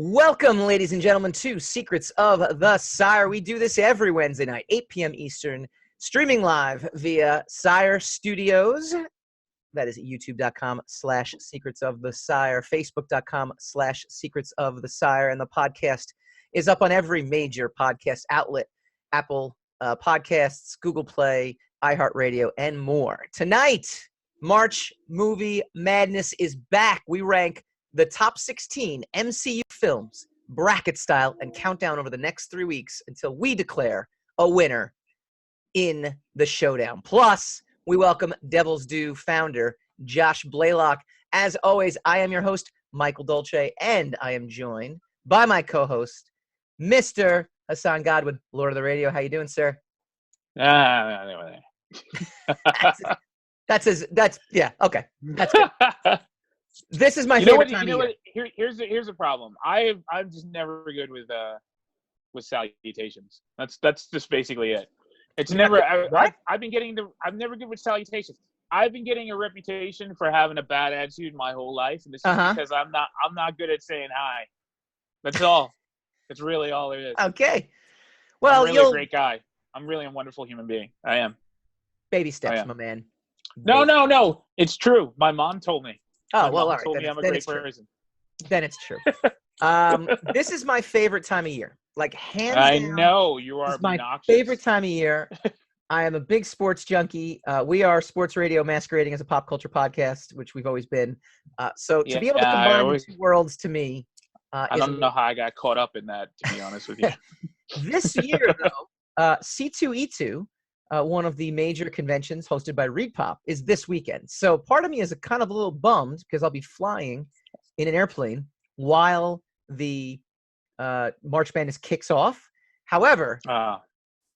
Welcome, ladies and gentlemen, to Secrets of the Sire. We do this every Wednesday night, 8 p.m. Eastern, streaming live via Sire Studios. That is youtube.com/Secrets of the Sire, facebook.com/Secrets of the Sire, and the podcast is up on every major podcast outlet, Apple Podcasts, Google Play, iHeart Radio, and more. Tonight, March Movie Madness is back. We rank the top 16 MCU films, bracket style, and countdown over the next 3 weeks until we declare a winner in the showdown. Plus, we welcome Devil's Due founder Josh Blaylock. As always, I am your host, Michael Dolce, and I am joined by my co-host, Mr. Hassan Godwin, Lord of the Radio. How you doing, sir? Okay. That's okay. That's good. This is my favorite time of year. Here's the problem. I'm just never good with salutations. That's just basically it. It's never. I'm never good with salutations. I've been getting a reputation for having a bad attitude my whole life, and this is because I'm not good at saying hi. That's all. That's really all it is. Okay. Well, I'm really a great guy. I'm really a wonderful human being. I am. Baby steps, my man. No. It's true. My mom told me. Oh, well, all right. Told me I'm a great person. Then it's true. This is my favorite time of year. Like, hands down. I know you are my obnoxious. Favorite time of year. I am a big sports junkie. We are sports radio masquerading as a pop culture podcast, which we've always been. To be able to combine the two worlds, to me, I don't know how I got caught up in that, to be honest with you. This year, though, C2E2, one of the major conventions hosted by ReedPop, is this weekend. So part of me is a little bummed because I'll be flying in an airplane while the March Madness kicks off. However,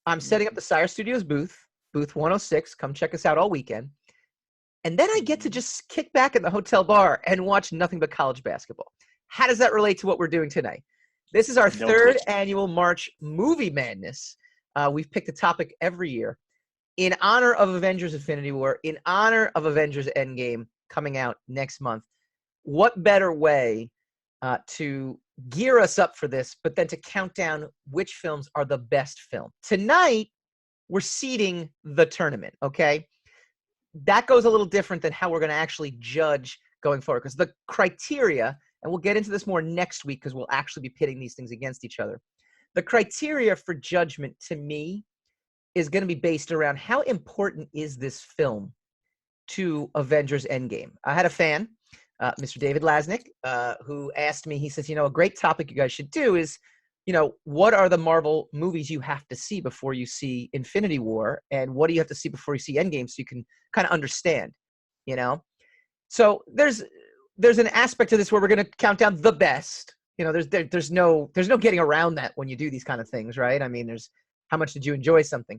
I'm setting up the Sire Studios booth 106. Come check us out all weekend. And then I get to just kick back in the hotel bar and watch nothing but college basketball. How does that relate to what we're doing tonight? This is our third annual March Movie Madness. We've picked a topic every year in honor of Avengers Infinity War, in honor of Avengers Endgame coming out next month. What better way to gear us up for this, but then to count down which films are the best film? Tonight, we're seeding the tournament, okay? That goes a little different than how we're going to actually judge going forward, because the criteria, and we'll get into this more next week because we'll actually be pitting these things against each other. The criteria for judgment, to me, is going to be based around how important is this film to Avengers Endgame. I had a fan, Mr. David Lasnik, who asked me, he says, a great topic you guys should do is, what are the Marvel movies you have to see before you see Infinity War? And what do you have to see before you see Endgame so you can kind of understand, So there's an aspect to this where we're going to count down the best. There's no getting around that when you do these kind of things, right? I mean, there's how much did you enjoy something?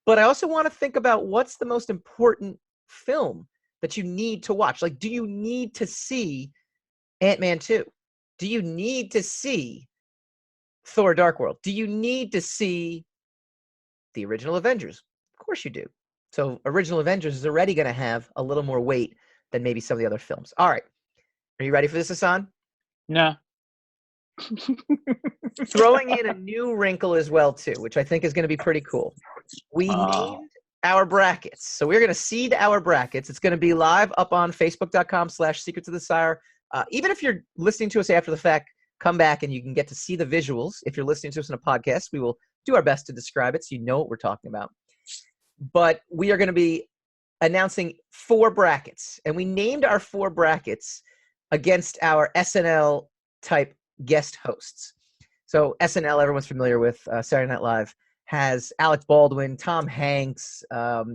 But I also want to think about what's the most important film that you need to watch. Like, do you need to see Ant-Man 2? Do you need to see Thor Dark World? Do you need to see the original Avengers? Of course you do. So original Avengers is already going to have a little more weight than maybe some of the other films. All right. Are you ready for this, Hassan? No. Throwing in a new wrinkle as well, too, which I think is going to be pretty cool. We named our brackets. So we're going to seed our brackets. It's going to be live up on facebook.com/Secrets of the Sire. Even if you're listening to us after the fact, come back and you can get to see the visuals. If you're listening to us in a podcast, we will do our best to describe it so you know what we're talking about. But we are going to be announcing 4 brackets. And we named our 4 brackets against our SNL type guest hosts. So SNL, everyone's familiar with, Saturday Night Live, has Alec Baldwin, Tom Hanks.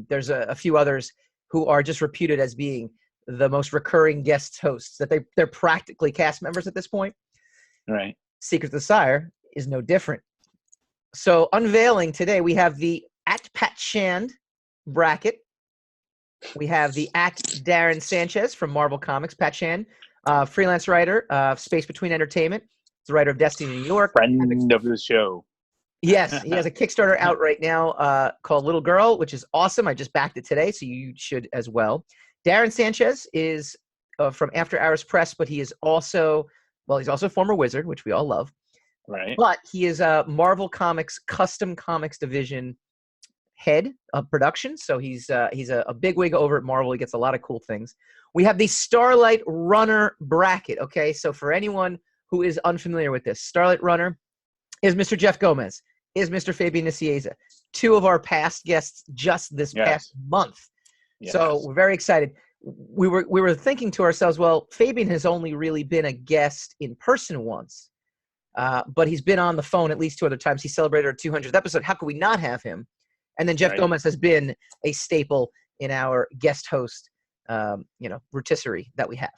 There's a few others who are just reputed as being the most recurring guest hosts, that they're practically cast members at this point. Right. Secret of the Sire is no different. So unveiling today, we have the @PatShand bracket. We have the @Darren Sanchez from Marvel Comics. Pat Shand, freelance writer, Space Between Entertainment. He's the writer of Destiny New York. Friend of the show. Yes, he has a Kickstarter out right now called Little Girl, which is awesome. I just backed it today, so you should as well. Darren Sanchez is from After Hours Press, but he is also Well, he's also a former Wizard, which we all love. Right. But he is a Marvel Comics custom comics division head of production. So he's a bigwig over at Marvel. He gets a lot of cool things. We have the Starlight Runner bracket. Okay, so for anyone who is unfamiliar with this, Starlight Runner is Mr. Jeff Gomez, is Mr. Fabian Nicieza, two of our past guests just this past month. Yes. So we're very excited. We were thinking to ourselves, well, Fabian has only really been a guest in person once, but he's been on the phone at least 2 other times. He celebrated our 200th episode. How could we not have him? And then Jeff Gomez has been a staple in our guest host, rotisserie that we have.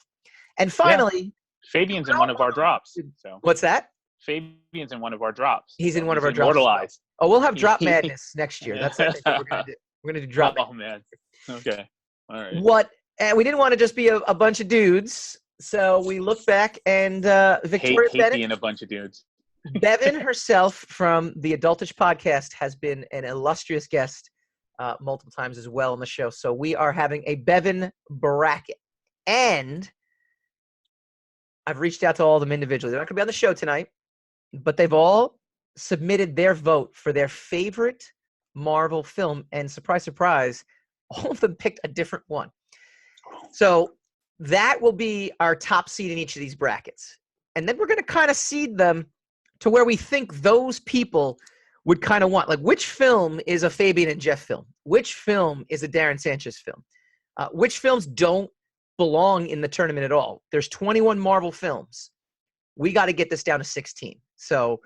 And finally, Fabian's in one of our drops. So what's that? Fabian's in one of our drops. He's in one of our drops. Immortalized. Oh, we'll have Drop Madness next year. That's what we're gonna do. We're gonna do Drop. Oh man. Okay. All right. What? And we didn't want to just be a bunch of dudes, so we looked back and Victoria hate Bennett, being a bunch of dudes. Bevan herself from the Adultish podcast has been an illustrious guest multiple times as well on the show. So we are having a Bevan bracket. And I've reached out to all of them individually. They're not going to be on the show tonight, but they've all submitted their vote for their favorite Marvel film. And surprise, surprise, all of them picked a different one. So that will be our top seed in each of these brackets. And then we're going to kind of seed them to where we think those people would kind of want. Like, which film is a Fabian and Jeff film? Which film is a Darren Sanchez film? Which films don't belong in the tournament at all? There's 21 Marvel films. We got to get this down to 16. So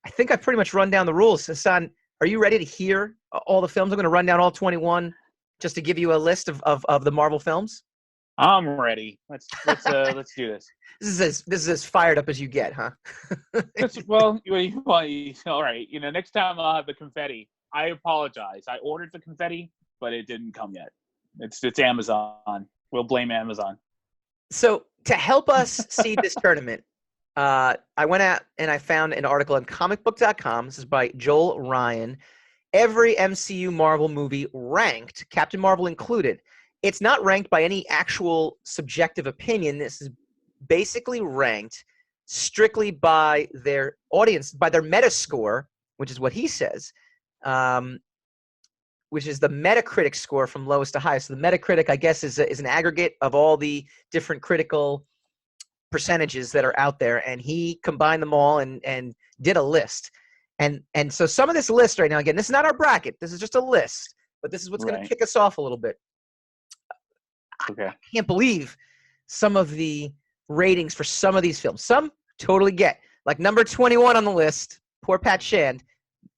I think I've pretty much run down the rules. Hassan, are you ready to hear all the films? I'm going to run down all 21 just to give you a list of the Marvel films. I'm ready. Let's do this. This is as fired up as you get, huh? Well, all right. Next time I'll have the confetti. I apologize. I ordered the confetti, but it didn't come yet. It's Amazon. We'll blame Amazon. So to help us seed this tournament, I went out and I found an article on comicbook.com. This is by Joel Ryan. Every MCU Marvel movie ranked, Captain Marvel included. It's not ranked by any actual subjective opinion. This is basically ranked strictly by their audience, by their Metascore, which is what he says, which is the Metacritic score from lowest to highest. So the Metacritic, I guess, is an aggregate of all the different critical percentages that are out there, and he combined them all and did a list. And so some of this list right now, again, this is not our bracket. This is just a list, but this is what's going to kick us off a little bit. Okay. I can't believe some of the ratings for some of these films. Some totally get. Like number 21 on the list, poor Pat Shand.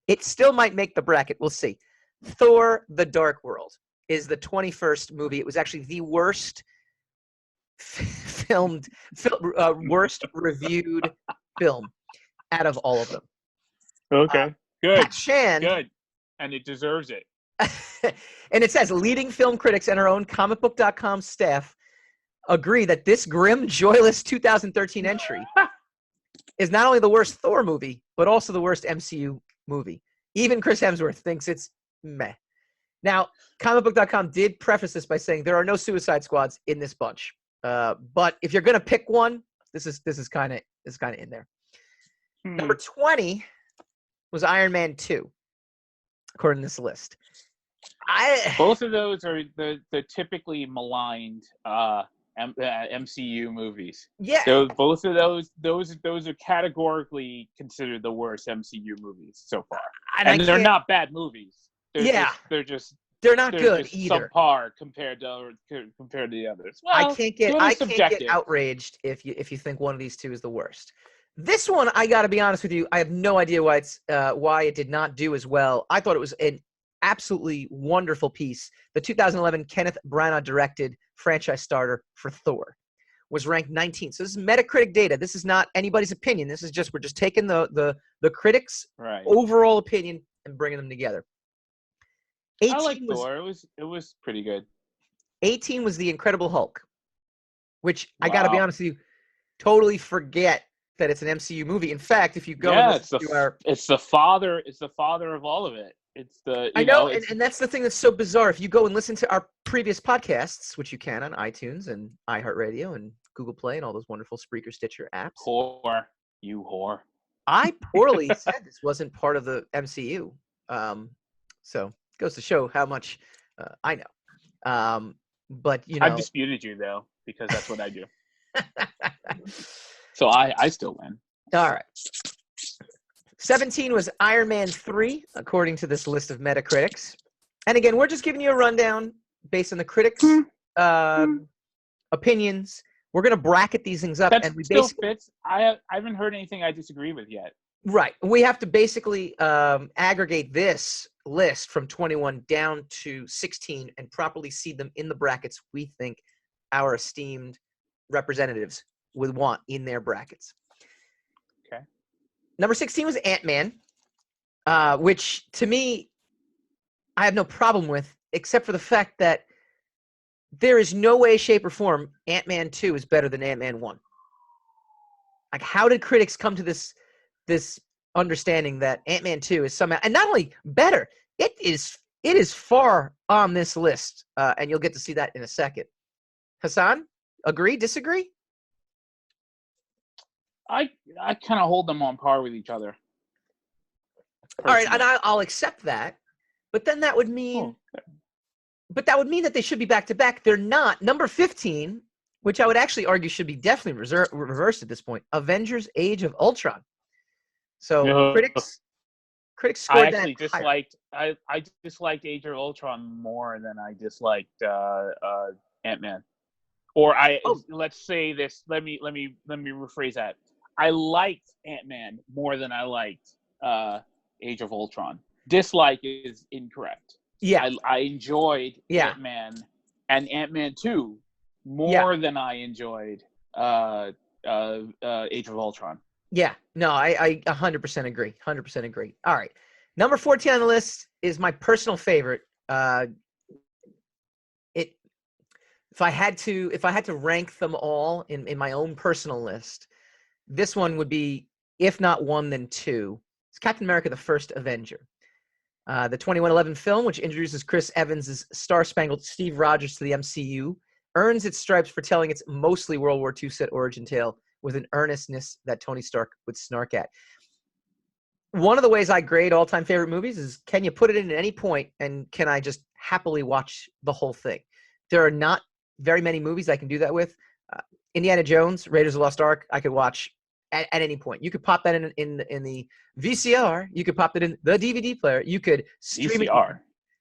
It still might make the bracket. We'll see. Thor: The Dark World is the 21st movie. It was actually the worst worst reviewed film out of all of them. Okay. Good. Pat Shand. Good. And it deserves it. And it says leading film critics and our own comicbook.com staff agree that this grim, joyless 2013 entry is not only the worst Thor movie, but also the worst MCU movie. Even Chris Hemsworth thinks it's meh. Now, comicbook.com did preface this by saying there are no Suicide Squads in this bunch. But if you're going to pick one, this is kind of in there. Number 20 was Iron Man 2, according to this list. Both of those are the typically maligned MCU movies. Yeah. So both of those are categorically considered the worst MCU movies so far. And they're not bad movies. They're not good just either. Subpar compared to the others. Well, I can't get outraged if you think one of these two is the worst. This one, I got to be honest with you, I have no idea why it did not do as well. I thought it was an absolutely wonderful piece. The 2011 Kenneth Branagh directed franchise starter for Thor was ranked 19th. So this is Metacritic data. This is not anybody's opinion. This is we're just taking the critics' overall opinion and bringing them together. I like Thor. It was pretty good. 18 was The Incredible Hulk, which I got to be honest with you, totally forget that it's an MCU movie. In fact, if you go, it's the father of all of it. It's the and that's the thing that's so bizarre. If you go and listen to our previous podcasts, which you can on iTunes and iHeart Radio and Google Play and all those wonderful Spreaker, Stitcher apps. Whore. You whore. I poorly said this wasn't part of the MCU. So it goes to show how much I know. But, you know. I've disputed you, though, because that's what I do. So I still win. All right. 17 was Iron Man 3, according to this list of Metacritics. And again, we're just giving you a rundown based on the critics' opinions. We're going to bracket these things up. That and we still basically fits. I haven't heard anything I disagree with yet. Right. We have to basically aggregate this list from 21 down to 16 and properly seed them in the brackets we think our esteemed representatives would want in their brackets. Okay. Number 16 was Ant-Man, which to me, I have no problem with, except for the fact that there is no way, shape, or form Ant-Man 2 is better than Ant-Man 1. Like, how did critics come to this understanding that Ant-Man 2 is somehow, and not only better, it is far on this list, and you'll get to see that in a second. Hassan, agree, disagree? I kind of hold them on par with each other. Personally. All right, and I'll accept that, but then that would mean, that they should be back to back. They're not. Number 15, which I would actually argue should be definitely reversed at this point. Avengers: Age of Ultron. So critics scored that. I disliked Age of Ultron more than I disliked Ant-Man. Or let's say this. Let me rephrase that. I liked Ant-Man more than I liked Age of Ultron. Dislike is incorrect. Yeah, I enjoyed Ant-Man and Ant-Man 2 more than I enjoyed Age of Ultron. Yeah, no, I 100% agree. 100% agree. All right, number 14 on the list is my personal favorite. If I had to rank them all in my own personal list, this one would be, if not one, then two. It's Captain America: The First Avenger. The 2111 film, which introduces Chris Evans' star-spangled Steve Rogers to the MCU, earns its stripes for telling its mostly World War II set origin tale with an earnestness that Tony Stark would snark at. One of the ways I grade all-time favorite movies is, can you put it in at any point, and can I just happily watch the whole thing? There are not very many movies I can do that with. Indiana Jones, Raiders of the Lost Ark, I could watch at any point. You could pop that in the VCR. You could pop it in the DVD player. You could stream VCR. it.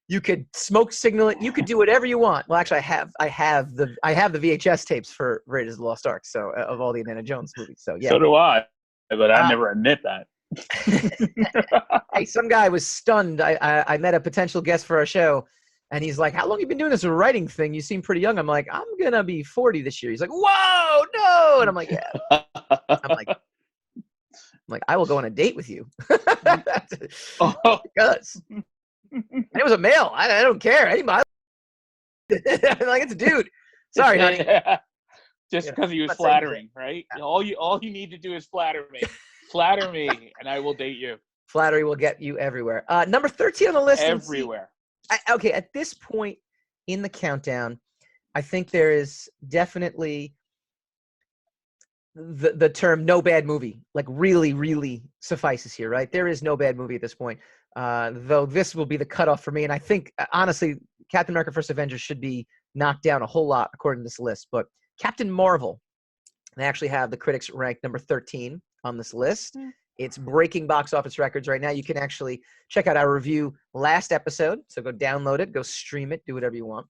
You could smoke signal it. You could do whatever you want. Well, actually, I have the VHS tapes for Raiders of the Lost Ark. So of all the Indiana Jones movies. So yeah. So do I, but I never admit that. Hey, some guy was stunned. I met a potential guest for our show, and he's like, "How long have you been doing this writing thing? You seem pretty young." I'm like, "I'm gonna be 40 this year." He's like, "Whoa, no!" And I'm like, "Yeah." I'm like, "I will go on a date with you." Because and it was a male. I don't care. Anybody? I'm like, it's a dude. Sorry, honey. Yeah. Just because he was flattering, right? Yeah. All you need to do is flatter me. Flatter me, and I will date you. Flattery will get you everywhere. Number 13 on the list. Everywhere. Okay, at this point in the countdown, I think there is definitely the term "no bad movie" like really, really suffices here, right? There is no bad movie at this point. Though this will be the cutoff for me, and I think honestly, Captain America: First Avenger should be knocked down a whole lot according to this list. But Captain Marvel, they actually have the critics ranked number 13 on this list. It's breaking box office records right now. You can actually check out our review last episode. So go download it, go stream it, do whatever you want.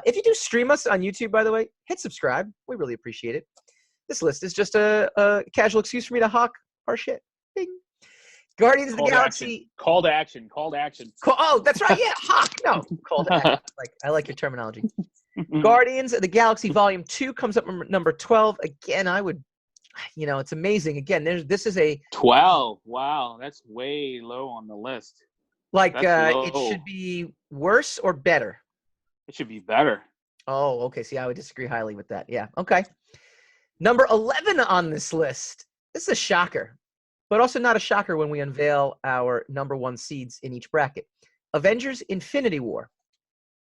If you do stream us on YouTube, by the way, hit subscribe. We really appreciate it. This list is just a casual excuse for me to hawk our shit. Bing. Guardians of the Galaxy. Call to action. Oh, that's right. Yeah, hawk. No, call to action. I like your terminology. Guardians of the Galaxy Volume 2 comes up number 12. Again, I would, it's amazing. Again, this is a 12. Wow, that's way low on the list. It should be worse or better? It should be better. Oh, okay. See, I would disagree highly with that. Yeah. Okay. Number 11 on this list. This is a shocker, but also not a shocker when we unveil our number one seeds in each bracket. Avengers: Infinity War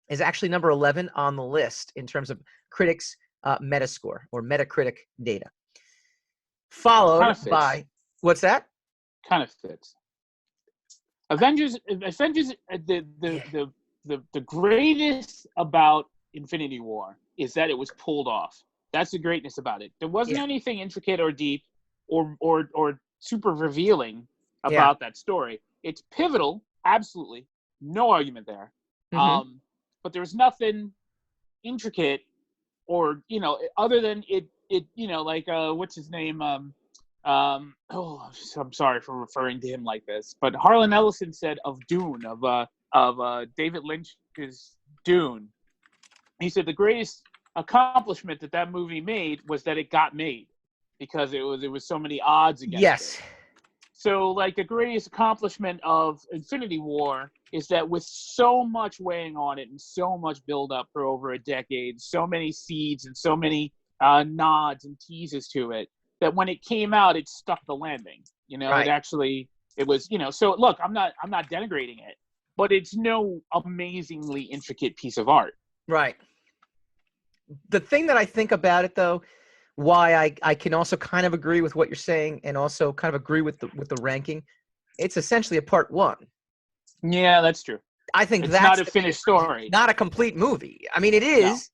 is actually number 11 on the list in terms of critics' Metascore or Metacritic data. Followed by what's that? Kind of fits. Avengers. The greatest about Infinity War is that it was pulled off. That's the greatness about it. There wasn't anything intricate or deep or super revealing about that story. It's pivotal, absolutely, no argument there. But there's nothing intricate or other than it like what's his name I'm sorry for referring to him like this, but Harlan Ellison said of Dune, of David Lynch's Dune, he said the greatest accomplishment that movie made was that it got made, because it was so many odds against it. So like the greatest accomplishment of Infinity War is that with so much weighing on it and so much build up for over a decade, so many seeds and so many nods and teases to it, that when it came out, it stuck the landing. It was, so look, I'm not denigrating it, but it's no amazingly intricate piece of art. Right. The thing that I think about it, though, why I can also kind of agree with what you're saying and also kind of agree with the ranking, it's essentially a part one. Yeah, that's true. I think it's that's not a finished story. Not a complete movie. I mean, it is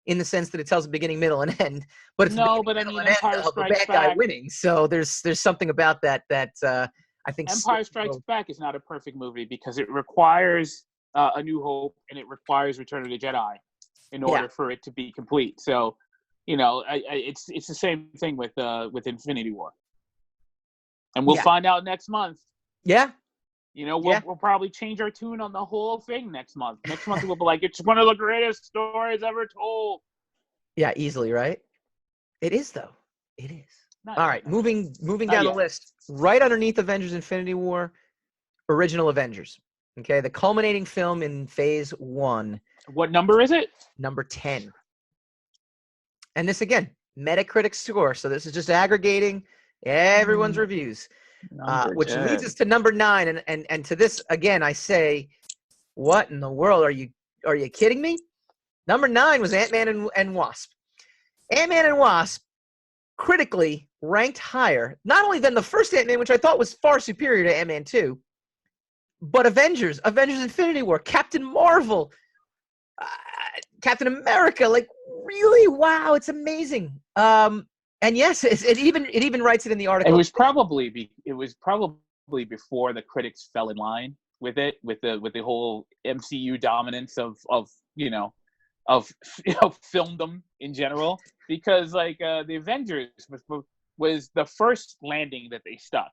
in the sense that it tells a beginning, middle, and end. But it's Empire Strikes Back guy winning. So there's something about that I think Empire Strikes Back is not a perfect movie because it requires A New Hope and it requires Return of the Jedi in order for it to be complete. So, it's the same thing with Infinity War, and we'll find out next month. Yeah. We'll probably change our tune on the whole thing next month. Next month we'll be like, it's one of the greatest stories ever told. Yeah, easily, right? It is, though. It is. All right, moving down the list. Right underneath Avengers Infinity War, Original Avengers. Okay, the culminating film in Phase 1. What number is it? Number 10. And this, again, Metacritic score. So this is just aggregating everyone's reviews. Which leads us to number 9, and to this again I say, what in the world are you kidding me? Number 9 was Ant-Man and Wasp. Ant-Man and Wasp critically ranked higher, not only than the first Ant-Man, which I thought was far superior to Ant-Man 2, but Avengers Infinity War, Captain Marvel, Captain America. Like, really, wow, it's amazing. And yes, it even writes it in the article. It was probably before the critics fell in line with it, with the whole MCU dominance of filmdom in general, because like the Avengers was the first landing that they stuck.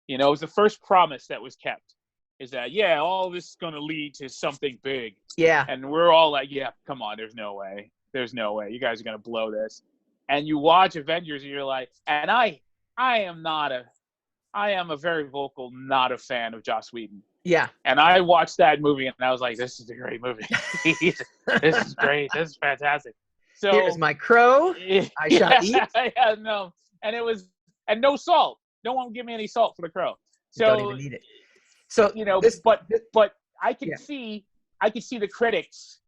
It was the first promise that was kept. Is that all this is going to lead to something big. Yeah. And we're all like, come on, there's no way, you guys are going to blow this. And you watch Avengers, and you're like, and I am a very vocal, not a fan of Joss Whedon. Yeah. And I watched that movie, and I was like, this is a great movie. This is great. This is fantastic. So here's my crow. I shall eat. Yeah, no. And it was, and no salt. No one would give me any salt for the crow. So don't even need it. So but I can see the critics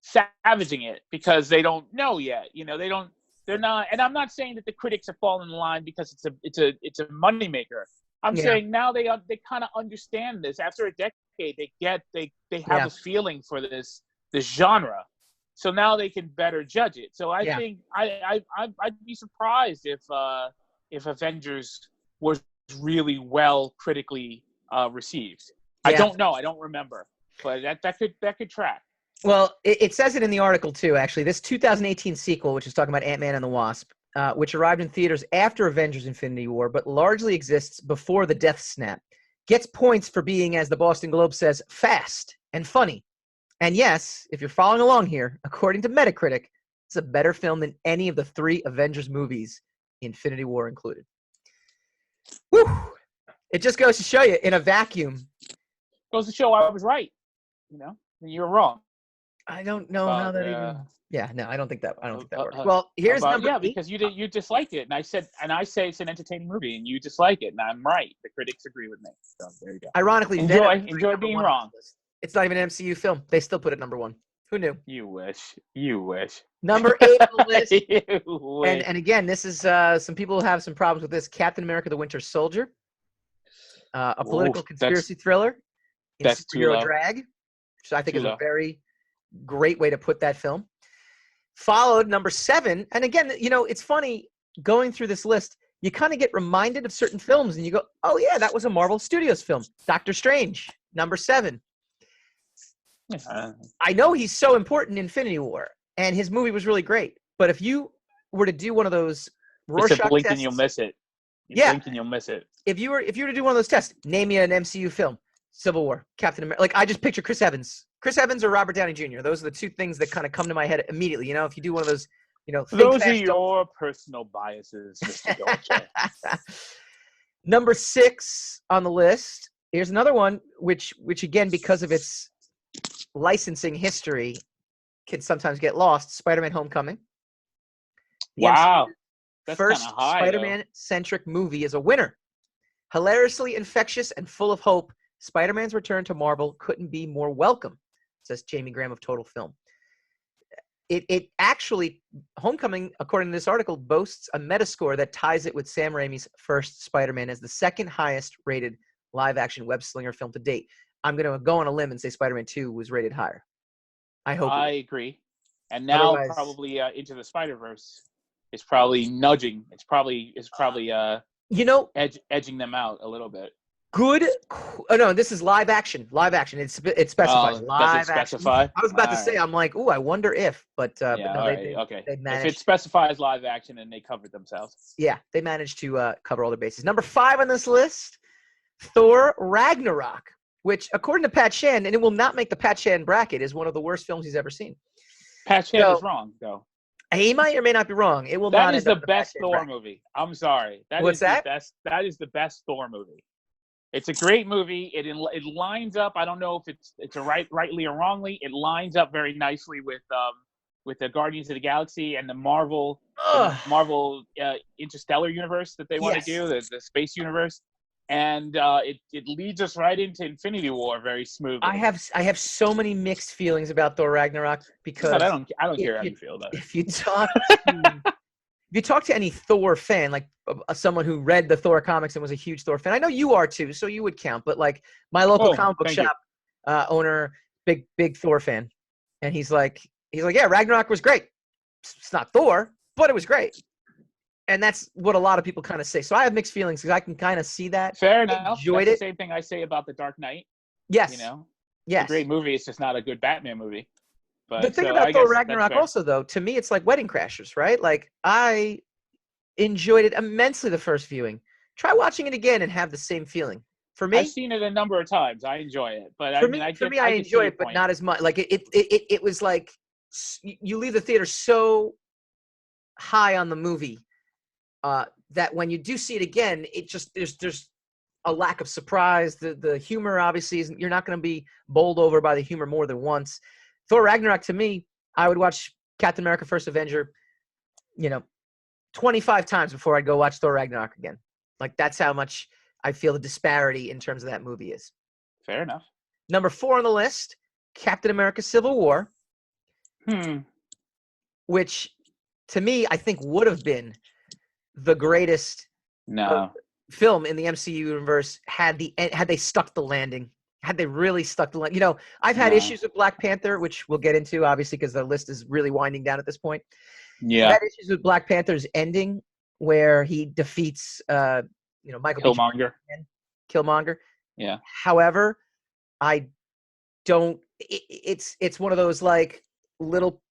savaging it because they don't know yet. They're not, and I'm not saying that the critics have fallen in line because it's a moneymaker. I'm saying now they kind of understand this. After a decade, they have a feeling for this genre, so now they can better judge it. So I think I'd be surprised if Avengers was really well critically received. I don't know. I don't remember, but that could track. Well, it says it in the article, too, actually. This 2018 sequel, which is talking about Ant-Man and the Wasp, which arrived in theaters after Avengers Infinity War, but largely exists before the death snap, gets points for being, as the Boston Globe says, fast and funny. And yes, if you're following along here, according to Metacritic, it's a better film than any of the 3 Avengers movies, Infinity War included. Whew! It just goes to show you, in a vacuum. Goes to show I was right, and you're wrong. I don't know how that even. Yeah, no, I don't think that works. Well, here's number 8. Because you disliked it, and I say it's an entertaining movie, and you dislike it, and I'm right. The critics agree with me. So there you go. Ironically, enjoy being wrong. It's not even an MCU film. They still put it number 1. Who knew? You wish. You wish. Number 8 on the list. You wish. And again, this is some people have some problems with this. Captain America: The Winter Soldier, a political conspiracy thriller in that's too superhero low. drag, which I think Too is low. a very great way to put that film. Followed number 7, and again, it's funny going through this list. You kind of get reminded of certain films, and you go, "Oh yeah, that was a Marvel Studios film." Doctor Strange, number 7. I know he's so important in Infinity War, and his movie was really great. But if you were to do one of those Rorschach it's a blink tests, and you'll miss it. Blink and you'll miss it. If you were to do one of those tests, name me an MCU film: Civil War, Captain America. Like, I just picture Chris Evans or Robert Downey Jr. Those are the two things that kind of come to my head immediately. If you do one of those, those are your personal biases, Mr. Dolce. Number 6 on the list. Here's another one, which again, because of its licensing history, can sometimes get lost. Spider-Man: Homecoming. Wow. That's first high, Spider-Man-centric movie is a winner. Hilariously infectious and full of hope, Spider-Man's return to Marvel couldn't be more welcome, says Jamie Graham of Total Film. It actually, Homecoming, according to this article, boasts a Metascore that ties it with Sam Raimi's first Spider-Man as the second highest rated live-action web-slinger film to date. I'm going to go on a limb and say Spider-Man 2 was rated higher. I hope. I agree. And now probably Into the Spider-Verse is probably nudging. It's probably edging them out a little bit. Good. Oh no, this is live action. Live action. It specifies live does it specify? action. I was about to say, I'm like, I wonder if, but no, okay. They managed. If it specifies live action, and they covered themselves. Yeah, they managed to cover all their bases. Number 5 on this list, Thor Ragnarok, which, according to Pat Shan, and it will not make the Pat Shan bracket, is one of the worst films he's ever seen. Pat Shan is wrong, though. He might or may not be wrong. It will that not. That is the best Thor movie. I'm sorry. What's that? That is the best Thor movie. It's a great movie. It lines up. I don't know if it's rightly or wrongly. It lines up very nicely with the Guardians of the Galaxy and the Marvel Interstellar universe that they want to do, the space universe, and it leads us right into Infinity War very smoothly. I have so many mixed feelings about Thor Ragnarok because I don't care how you feel about it. If you talk to any Thor fan, like someone who read the Thor comics and was a huge Thor fan, I know you are too, so you would count. But like my local comic book shop owner, big Thor fan, and he's like, yeah, Ragnarok was great. It's not Thor, but it was great, and that's what a lot of people kind of say. So I have mixed feelings because I can kind of see that. Fair enough. Enjoyed that's the same thing I say about The Dark Knight. Yes. Yes. It's a great movie. It's just not a good Batman movie. But the thing about Thor Ragnarok also, though, to me, it's like Wedding Crashers, right? Like, I enjoyed it immensely the first viewing. Try watching it again and have the same feeling. For me, I've seen it a number of times. I enjoy it, but I enjoy it, but not as much. Like it was like you leave the theater so high on the movie that when you do see it again, it just there's a lack of surprise. The humor obviously isn't. You're not going to be bowled over by the humor more than once. Thor Ragnarok, to me, I would watch Captain America: First Avenger, 25 times before I'd go watch Thor Ragnarok again. Like, that's how much I feel the disparity in terms of that movie is. Fair enough. Number 4 on the list, Captain America: Civil War, which, to me, I think would have been the greatest film in the MCU universe had they stuck the landing. Had they really stuck the landing. I've had issues with Black Panther, which we'll get into, obviously, because the list is really winding down at this point. Yeah. I've had issues with Black Panther's ending, where he defeats, Michael Killmonger. Yeah. However, I don't. It's one of those like little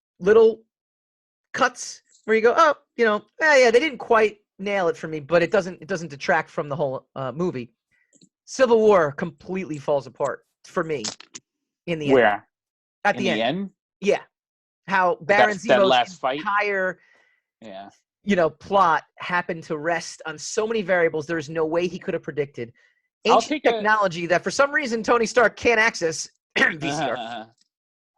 cuts where you go, they didn't quite nail it for me, but it doesn't detract from the whole movie. Civil War completely falls apart for me in the end. Where? At the end? Yeah. Yeah. How Baron Zemo's fight? entire plot happened to rest on so many variables there's no way he could have predicted. Ancient technology that for some reason Tony Stark can't access. VCR.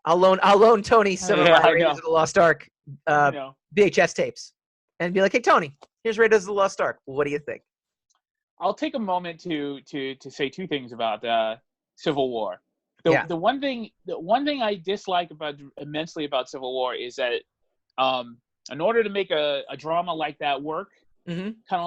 I'll loan Tony some of my Raiders of the Lost Ark VHS tapes and be like, hey, Tony, here's Raiders of the Lost Ark. What do you think? I'll take a moment to say two things about Civil War. The one thing I dislike immensely about Civil War is that in order to make a drama like that work, kind of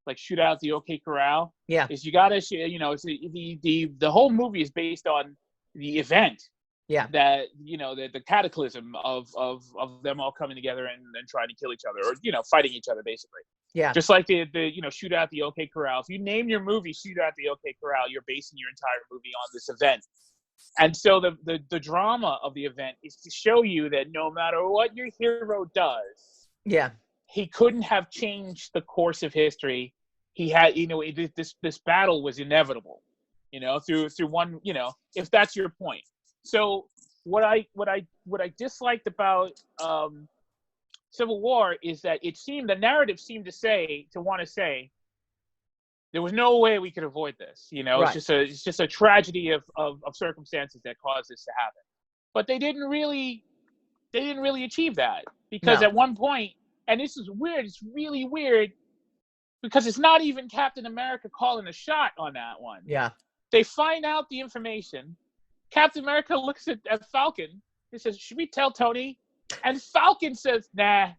like Shoot Out the OK Corral, is you gotta, it's the whole movie is based on the event, that the cataclysm of them all coming together and trying to kill each other, or fighting each other basically. Just like the Shoot Out the OK Corral. If you name your movie Shoot Out the OK Corral, you're basing your entire movie on this event. And so the drama of the event is to show you that no matter what your hero does, he couldn't have changed the course of history. He had, this battle was inevitable, through one, if that's your point. So what I disliked about Civil War is that the narrative seemed to want to say there was no way we could avoid this. It's just a tragedy of circumstances that caused this to happen. But they didn't really achieve that, because at one point, and this is weird, it's really weird, because it's not even Captain America calling a shot on that one. They find out the information. Captain America looks at Falcon. He says, "Should we tell Tony?" And Falcon says, "Nah."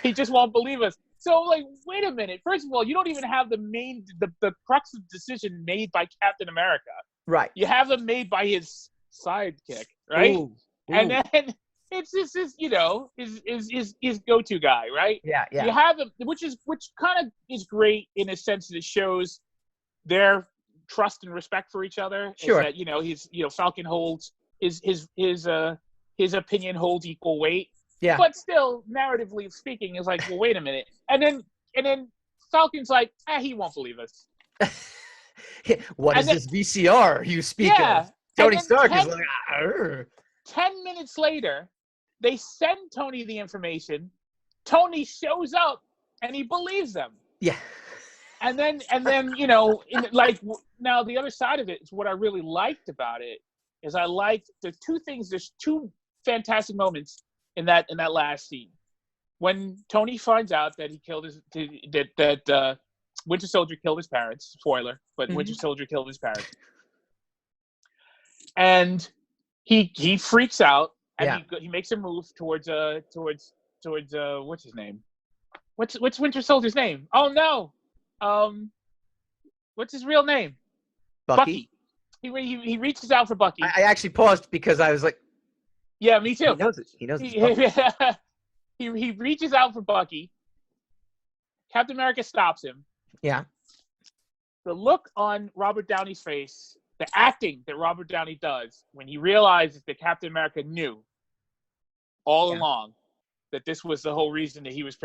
He just won't believe us. So, wait a minute. First of all, you don't even have the crux of the decision made by Captain America. Right. You have them made by his sidekick, right? Ooh. And then it's just his go-to guy, right? Yeah. You have him, which kind of is great in a sense that it shows their trust and respect for each other. Sure. Is that, he's Falcon holds his opinion holds equal weight. Yeah. But still, narratively speaking, is like, well, wait a minute. And then Falcon's like, he won't believe us. What is this VCR you speak of? Tony Stark is like, 10 minutes later, they send Tony the information. Tony shows up and he believes them. Yeah. And then now the other side of it is what I really liked about it is I liked the two things. There's two fantastic moments in that last scene when Tony finds out that he killed that Winter Soldier killed his parents. Spoiler, but Winter Soldier killed his parents, and he freaks out and he makes a move towards what's his name? What's Winter Soldier's name? Oh no, what's his real name? Bucky. He reaches out for Bucky. I actually paused because I was like, yeah, me too. He knows it. He reaches out for Bucky. Captain America stops him. Yeah. The look on Robert Downey's face, the acting that Robert Downey does when he realizes that Captain America knew all along that this was the whole reason that he was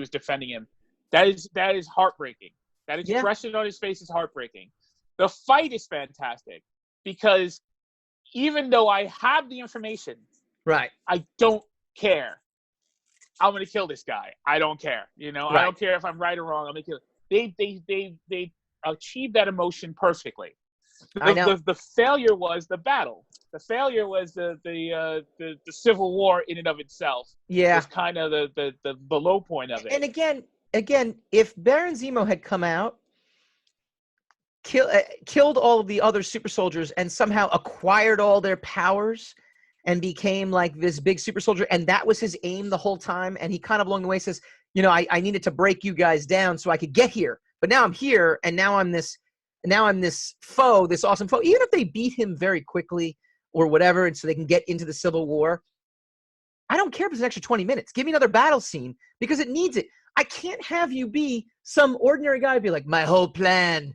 defending him. That is heartbreaking. That expression on his face is heartbreaking. The fight is fantastic because even though I have the information, right, I don't care. I'm gonna kill this guy. I don't care. Right. I don't care if I'm right or wrong. I'm gonna kill. They achieved that emotion perfectly. The failure was the battle. The failure was the Civil War in and of itself. Yeah, was kind of the low point of it. And again, if Baron Zemo had come out, killed all of the other super soldiers, and somehow acquired all their powers and became like this big super soldier, and that was his aim the whole time, and he kind of along the way says, I needed to break you guys down so I could get here, but now I'm here, and now I'm this foe, this awesome foe. Even if they beat him very quickly or whatever, and so they can get into the Civil War, I don't care if it's an extra 20 minutes. Give me another battle scene because it needs it. I can't have you be some ordinary guy be like, my whole plan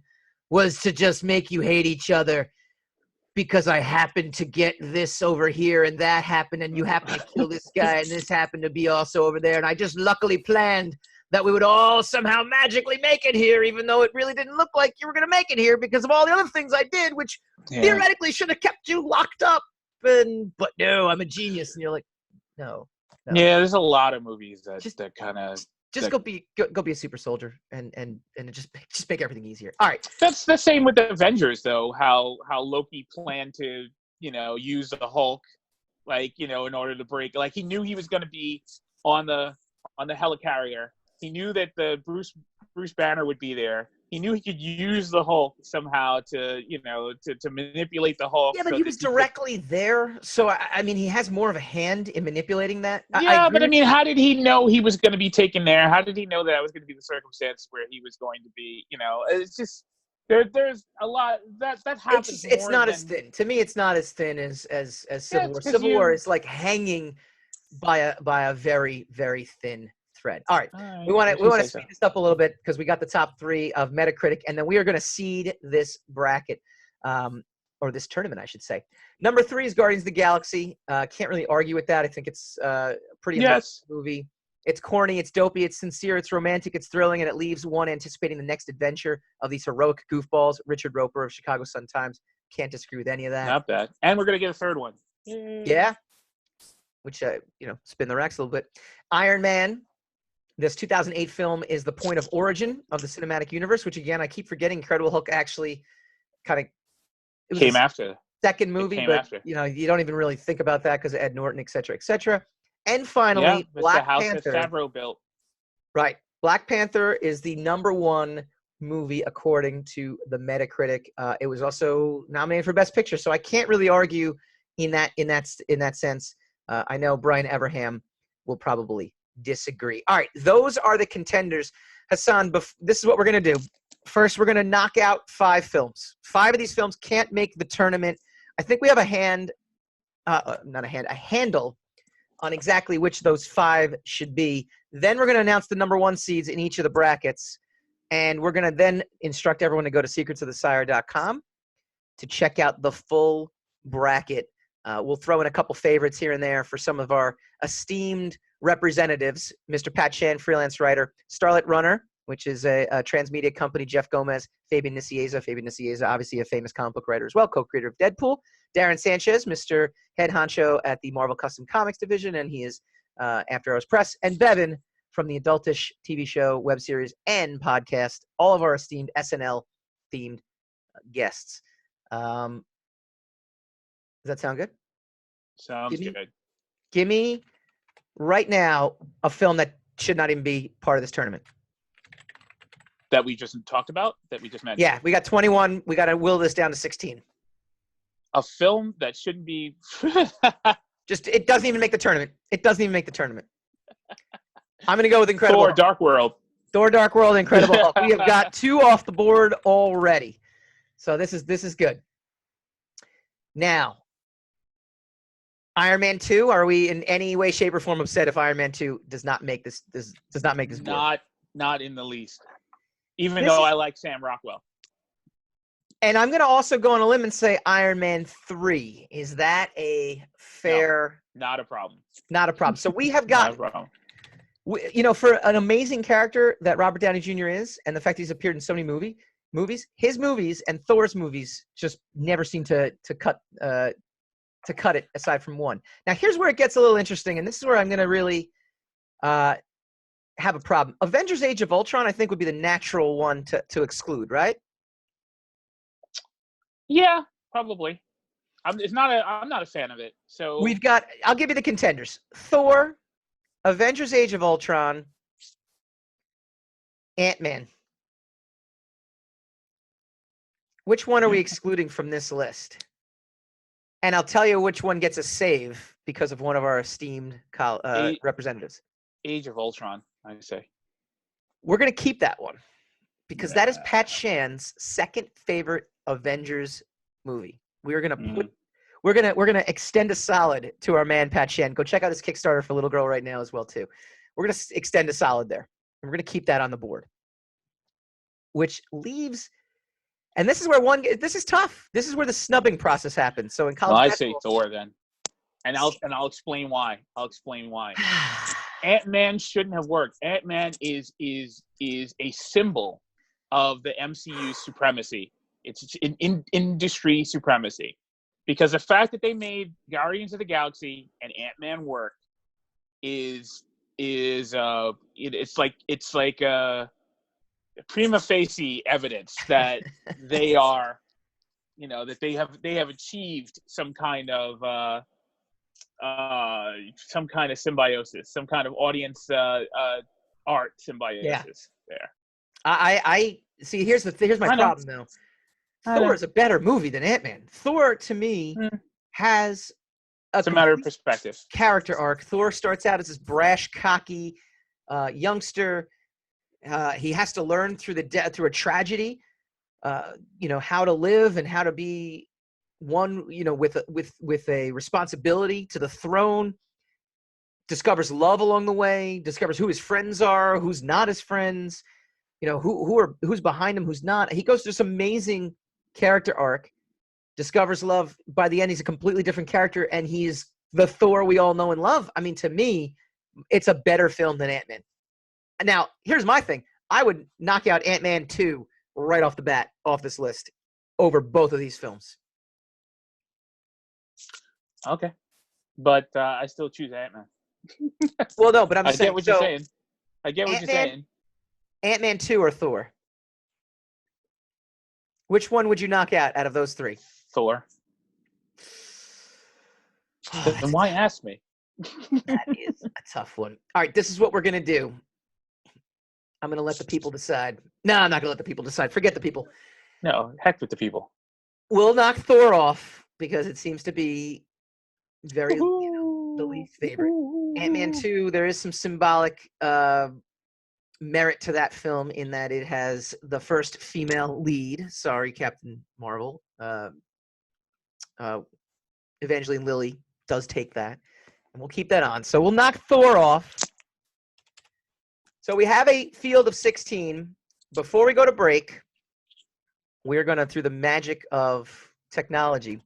was to just make you hate each other because I happened to get this over here and that happened and you happened to kill this guy and this happened to be also over there. And I just luckily planned that we would all somehow magically make it here, even though it really didn't look like you were going to make it here because of all the other things I did, which theoretically should have kept you locked up. But no, I'm a genius. And you're like, no. Yeah, there's a lot of movies that kind of... Just go be a super soldier and just make everything easier. All right. That's the same with the Avengers, though. How Loki planned to use the Hulk, in order to break. Like he knew he was going to be on the helicarrier. He knew that the Bruce Banner would be there. he knew he could use the Hulk somehow to manipulate the Hulk. Yeah, but so he was directly there, so I mean, he has more of a hand in manipulating that. Yeah, but I mean, how did he know he was going to be taken there? How did he know that was going to be the circumstance where he was going to be? It's just there's a lot that happens. It's not as thin. To me, it's not as thin as Civil War. Civil War is like hanging by a very, very thin thread. All right. We want to speed this up a little bit because we got the top 3 of Metacritic, and then we are going to seed this bracket, or this tournament, I should say. Number 3 is Guardians of the Galaxy. Can't really argue with that. I think it's a pretty amazing movie. It's corny, it's dopey, it's sincere, it's romantic, it's thrilling, and it leaves one anticipating the next adventure of these heroic goofballs. Richard Roper of Chicago Sun-Times. Can't disagree with any of that. Not bad. And we're going to get a third one. Yeah. Which, spin the racks a little bit. Iron Man. This 2008 film is the point of origin of the cinematic universe, which, again, I keep forgetting Incredible Hulk actually kind of came after. Second movie, but, after. You don't even really think about that because of Ed Norton, et cetera, et cetera. And finally, Black Panther. That Favreau built. Right. Black Panther is the number 1 movie according to the Metacritic. It was also nominated for Best Picture, so I can't really argue in that sense. I know Brian Everham will probably disagree. All right, those are the contenders. Hassan, this is what we're going to do. First, we're going to knock out 5 films. 5 of these films can't make the tournament. I think we have a handle on exactly which those 5 should be. Then we're going to announce the number 1 seeds in each of the brackets. And we're going to then instruct everyone to go to secretsofthesire.com to check out the full bracket. We'll throw in a couple favorites here and there for some of our esteemed representatives. Mr. Pat Chan, freelance writer. Starlit Runner, which is a transmedia company. Jeff Gomez, Fabian Nicieza. Fabian Nicieza, obviously a famous comic book writer as well, co-creator of Deadpool. Darren Sanchez, Mr. Head Honcho at the Marvel Custom Comics division, and he is After Hours Press. And Bevan from the Adultish TV show, web series, and podcast. All of our esteemed SNL-themed guests. Does that sound good? Sounds good. Give me, right now, a film that should not even be part of this tournament. That we just talked about? That we just mentioned? Yeah, we got 21. We got to will this down to 16. A film that shouldn't be... It doesn't even make the tournament. It doesn't even make the tournament. I'm going to go with Incredible Thor, Dark World. Thor, Dark World, Incredible Hulk. We have got 2 off the board already. So this is good. Now, Iron Man 2, are we in any way, shape, or form upset if Iron Man 2 does not make this board? Not in the least. Even though I like Sam Rockwell. And I'm going to also go on a limb and say Iron Man 3. Is that a fair... No, not a problem. Not a problem. So we have got... Not a problem. For an amazing character that Robert Downey Jr. is, and the fact he's appeared in so many movies, his movies and Thor's movies just never seem to cut it aside from one. Now, here's where it gets a little interesting, and this is where I'm going to really have a problem. Avengers Age of Ultron, I think, would be the natural one to exclude, right? Yeah, probably. I'm not a fan of it. So we've got, I'll give you the contenders. Thor, Avengers Age of Ultron, Ant-Man. Which one are we excluding from this list? And I'll tell you which one gets a save because of one of our esteemed representatives. Age of Ultron, I say. We're going to keep that one because that is Pat Shan's second favorite Avengers movie. We're going to put we're gonna extend a solid to our man Pat Shan. Go check out his Kickstarter for Little Girl right now as well too. We're gonna extend a solid there. And we're gonna keep that on the board, which leaves. And this is where this is tough. This is where the snubbing process happens. So in college, I say Thor then, and I'll explain why. Ant-Man shouldn't have worked. Ant-Man is a symbol of the MCU supremacy. It's in industry supremacy. Because the fact that they made Guardians of the Galaxy and Ant-Man work it's like prima facie evidence that they are, that they have achieved some kind of symbiosis, some kind of audience art symbiosis there. I see. Here's my problem though. Thor is a better movie than Ant-Man. Thor, to me, has it's a matter of perspective. Character arc. Thor starts out as this brash, cocky youngster. He has to learn through a tragedy, how to live and how to be one, with a responsibility to the throne. Discovers love along the way. Discovers who his friends are, who's not his friends. Who's behind him, who's not. He goes through this amazing character arc. Discovers love. By the end, he's a completely different character, and he's the Thor we all know and love. I mean, to me, it's a better film than Ant-Man. Now, here's my thing. I would knock out Ant-Man 2 right off the bat off this list over both of these films. Okay. But I still choose Ant-Man. Well, no, but I'm saying. I get what you're saying. I get what you're saying. Ant-Man 2 or Thor? Which one would you knock out of those three? Thor. Then why ask me? That is a tough one. All right, this is what we're going to do. I'm going to let the people decide. No, I'm not going to let the people decide. Forget the people. No, heck with the people. We'll knock Thor off because it seems to be very the least favorite. Ant-Man 2, there is some symbolic merit to that film in that it has the first female lead. Sorry, Captain Marvel. Evangeline Lilly does take that. And we'll keep that on. So we'll knock Thor off. So we have a field of 16. Before we go to break, we're going to, through the magic of technology,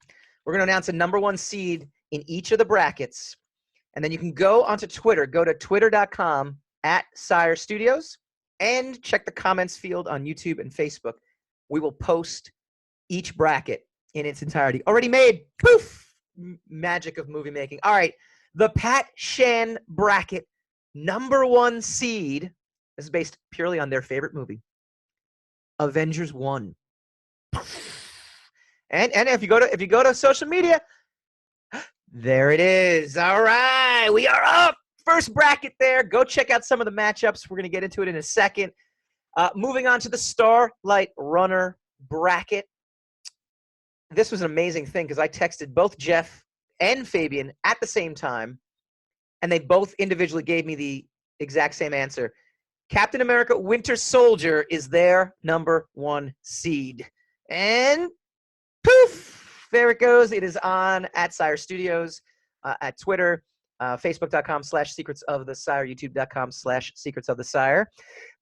we're going to announce a number one seed in each of the brackets. And then you can go onto Twitter. Go to twitter.com/Sire Studios and check the comments field on YouTube and Facebook. We will post each bracket in its entirety. Already made. Poof! Magic of movie making. All right. The Pat Shan bracket number one seed. This is based purely on their favorite movie. Avengers 1. And if you go to social media, there it is. All right, we are up. First bracket there. Go check out some of the matchups. We're going to get into it in a second. Moving on to the Starlight Runner bracket. This was an amazing thing because I texted both Jeff and Fabian at the same time, and they both individually gave me the exact same answer. Captain America Winter Soldier is their number one seed. And poof, there it goes. It is on at Sire Studios, at Twitter, Facebook.com/Secrets of the Sire, YouTube.com/Secrets of the Sire.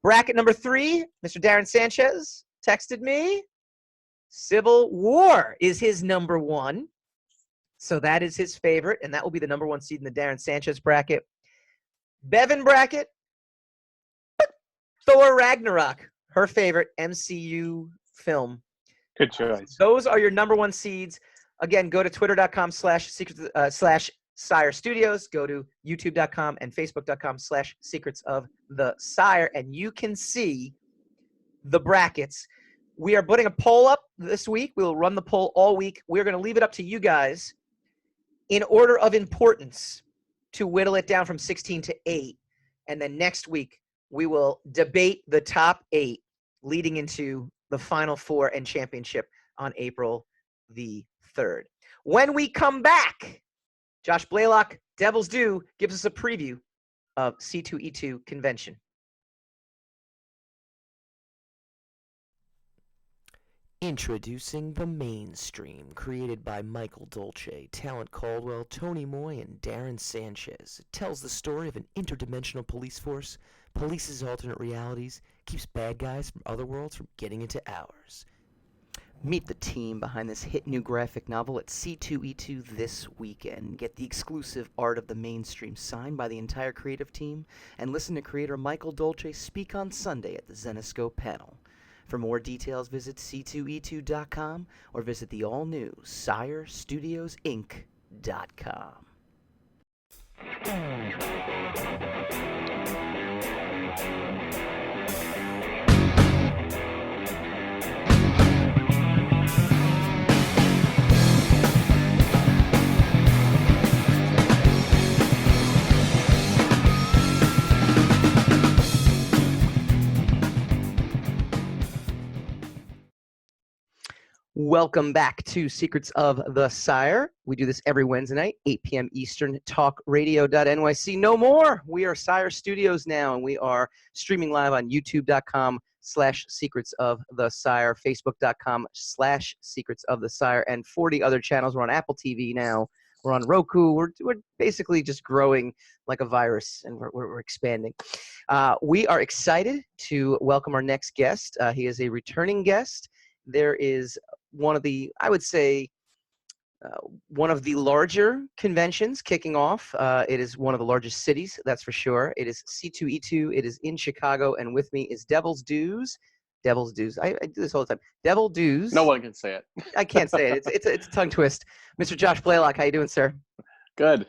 Bracket number 3, Mr. Darren Sanchez texted me. Civil War is his number one. So that is his favorite, and that will be the number one seed in the Darren Sanchez bracket. Bevan bracket, Thor Ragnarok, her favorite MCU film. Good choice. Those are your number one seeds. Again, go to twitter.com/Sire Studios. Go to youtube.com and facebook.com/Secrets of the Sire, and you can see the brackets. We are putting a poll up this week. We'll run the poll all week. We're going to leave it up to you guys in order of importance to whittle it down from 16 to 8. And then next week, we will debate the top 8 leading into the Final Four and championship on April the 3rd. When we come back, Josh Blaylock, Devil's Due, gives us a preview of C2E2 convention. Introducing The Mainstream, created by Michael Dolce, Talent Caldwell, Tony Moy, and Darren Sanchez. It tells the story of an interdimensional police force, polices alternate realities, keeps bad guys from other worlds from getting into ours. Meet the team behind this hit new graphic novel at C2E2 this weekend. Get the exclusive Art of the Mainstream signed by the entire creative team, and listen to creator Michael Dolce speak on Sunday at the Zenescope panel. For more details, visit c2e2.com or visit the all-new SireStudiosInc.com. Welcome back to Secrets of the Sire. We do this every Wednesday night, 8 p.m. Eastern, talkradio.nyc. No more. We are Sire Studios now, and we are streaming live on youtube.com/Secrets of the Sire, facebook.com/Secrets of the Sire, and 40 other channels. We're on Apple TV now. We're on Roku. We're basically just growing like a virus, and we're expanding. We are excited to welcome our next guest. He is a returning guest. There is one of the, I would say, one of the larger conventions kicking off. It is one of the largest cities, that's for sure. It is C2E2. It is in Chicago, and with me is Devil's Dues. Devil's Dues. I do this all the time. Devil Dues. No one can say it. I can't say it. It's a tongue twist. Mr. Josh Blaylock, how you doing, sir? Good.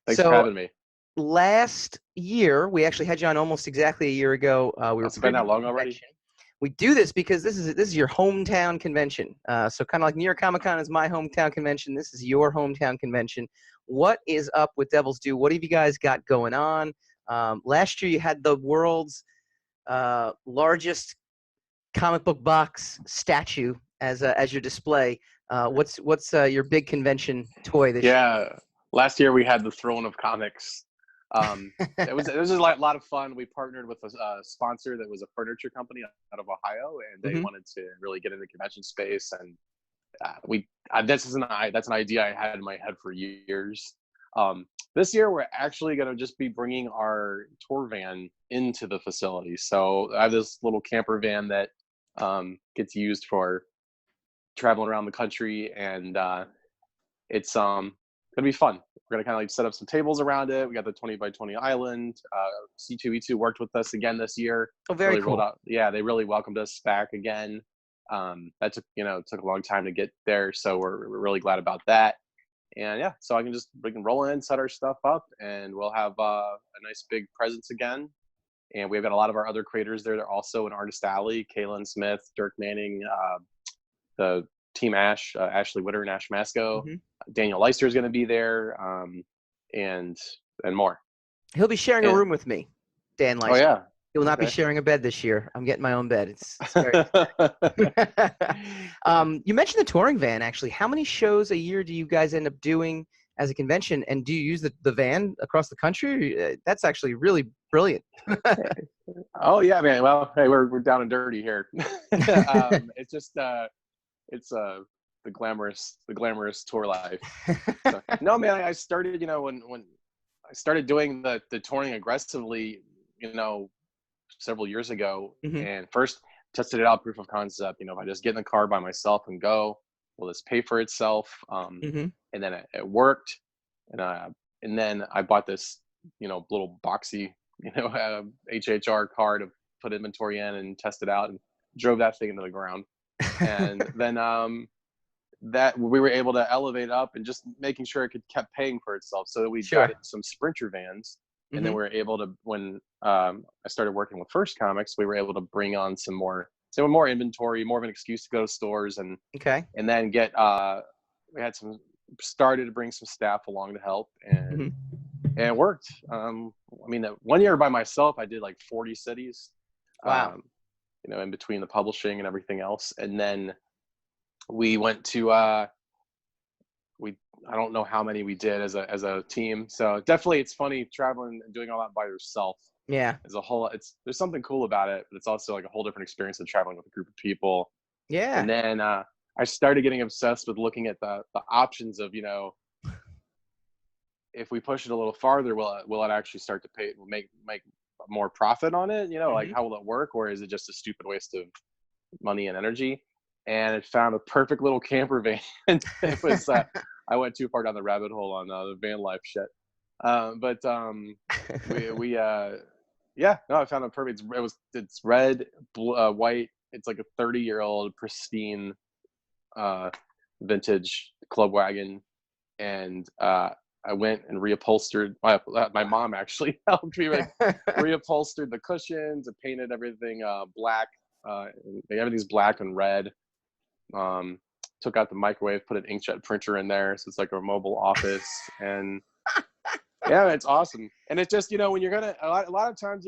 Thanks for having me. Last year, we actually had you on almost exactly a year ago. It's been that long already? We do this because this is your hometown convention. So kind of like New York Comic Con is my hometown convention. This is your hometown convention. What is up with Devil's Due? What have you guys got going on? Last year you had the world's largest comic book box statue as your display. What's your big convention toy this year? Yeah, last year we had the Throne of Comics. It was a lot of fun. We partnered with a sponsor that was a furniture company out of Ohio, and they wanted to really get into the convention space. And that's an idea I had in my head for years. This year we're actually going to just be bringing our tour van into the facility. So I have this little camper van that gets used for traveling around the country, and it's gonna be fun. We're gonna kind of like set up some tables around it. We got the 20 by 20 island. C2E2 worked with us again this year. Oh, very really cool. Yeah, they really welcomed us back again. That took a long time to get there, so we're really glad about that. And yeah, so we can roll in, set our stuff up, and we'll have a nice big presence again. And we've got a lot of our other creators there. They're also in Artist Alley. Kaylin Smith, Dirk Manning, the Team Ash, Ashley Witter, and Ash Masco. Daniel Leister is going to be there, and more. He'll be sharing a room with me, Dan Leister. Oh yeah. He will not be sharing a bed this year. I'm getting my own bed. It's very you mentioned the touring van, actually. How many shows a year do you guys end up doing as a convention? And do you use the van across the country? That's actually really brilliant. Oh, yeah, man. Well, hey, we're down and dirty here. It's just it's the glamorous tour life. So, no, man, I started, when I started doing the touring aggressively, several years ago, and first tested it out, proof of concept. If I just get in the car by myself and go, will this pay for itself? And then it worked, and then I bought this little boxy HHR car to put inventory in and test it out, and drove that thing into the ground. And then that we were able to elevate up and just making sure it kept paying for itself, so that we got some Sprinter vans. And then we were able to, when I started working with First Comics, we were able to bring on some more inventory, more of an excuse to go to stores, and then get we had started to bring some staff along to help, and it worked. One year by myself, I did like 40 cities. Wow. In between the publishing and everything else, and then we went to I don't know how many we did as a team. So definitely, it's funny traveling and doing all that by yourself. Yeah. As a whole, there's something cool about it, but it's also like a whole different experience than traveling with a group of people. Yeah. And then I started getting obsessed with looking at the options of, if we push it a little farther, will it actually start to pay, make more profit on it? Like, how will it work, or is it just a stupid waste of money and energy? And it found a perfect little camper van. It was I went too far down the rabbit hole on the van life shit. I found it perfect. It's red, white. It's like a 30-year-old pristine vintage club wagon, and I went and reupholstered. My mom actually helped me reupholstered the cushions and painted everything black. Everything's black and red. Took out the microwave, put an inkjet printer in there, so it's like a mobile office. And yeah, it's awesome. And it's just, when you're gonna a lot of times,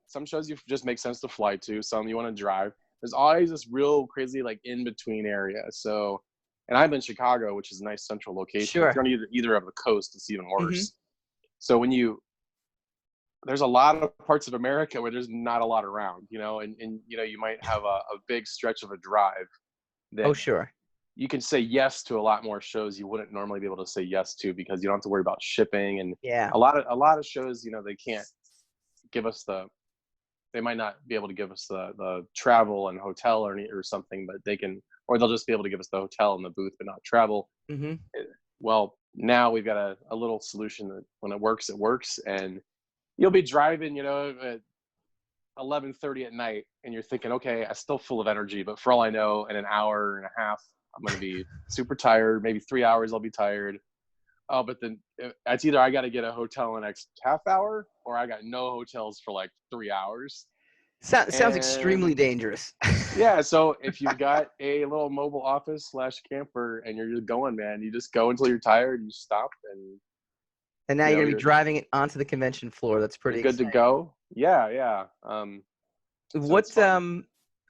some shows you just make sense to fly to, some you want to drive. there's always this real crazy like in between area. So, and I'm in Chicago, which is a nice central location. Sure. If you're on either of the coast, it's even worse. So there's a lot of parts of America where there's not a lot around, and you might have a big stretch of a drive that sure. you can say yes to a lot more shows you wouldn't normally be able to say yes to, because you don't have to worry about shipping. And a lot of shows, they can't give us they might not be able to give us the travel and hotel or something, but or they'll just be able to give us the hotel and the booth, but not travel. Well, now we've got a little solution that when it works, and you'll be driving, at 11:30 at night, and you're thinking, okay, I'm still full of energy, but for all I know, in an hour and a half, I'm going to be super tired. Maybe 3 hours, I'll be tired. Oh, but then it's either I got to get a hotel in the next half hour, or I got no hotels for like 3 hours. Sounds extremely dangerous. Yeah, so if you've got a little mobile office / camper and you're just going, man, you just go until you're tired, you stop, and now you're going to be driving it onto the convention floor. That's pretty good exciting. to go. Yeah.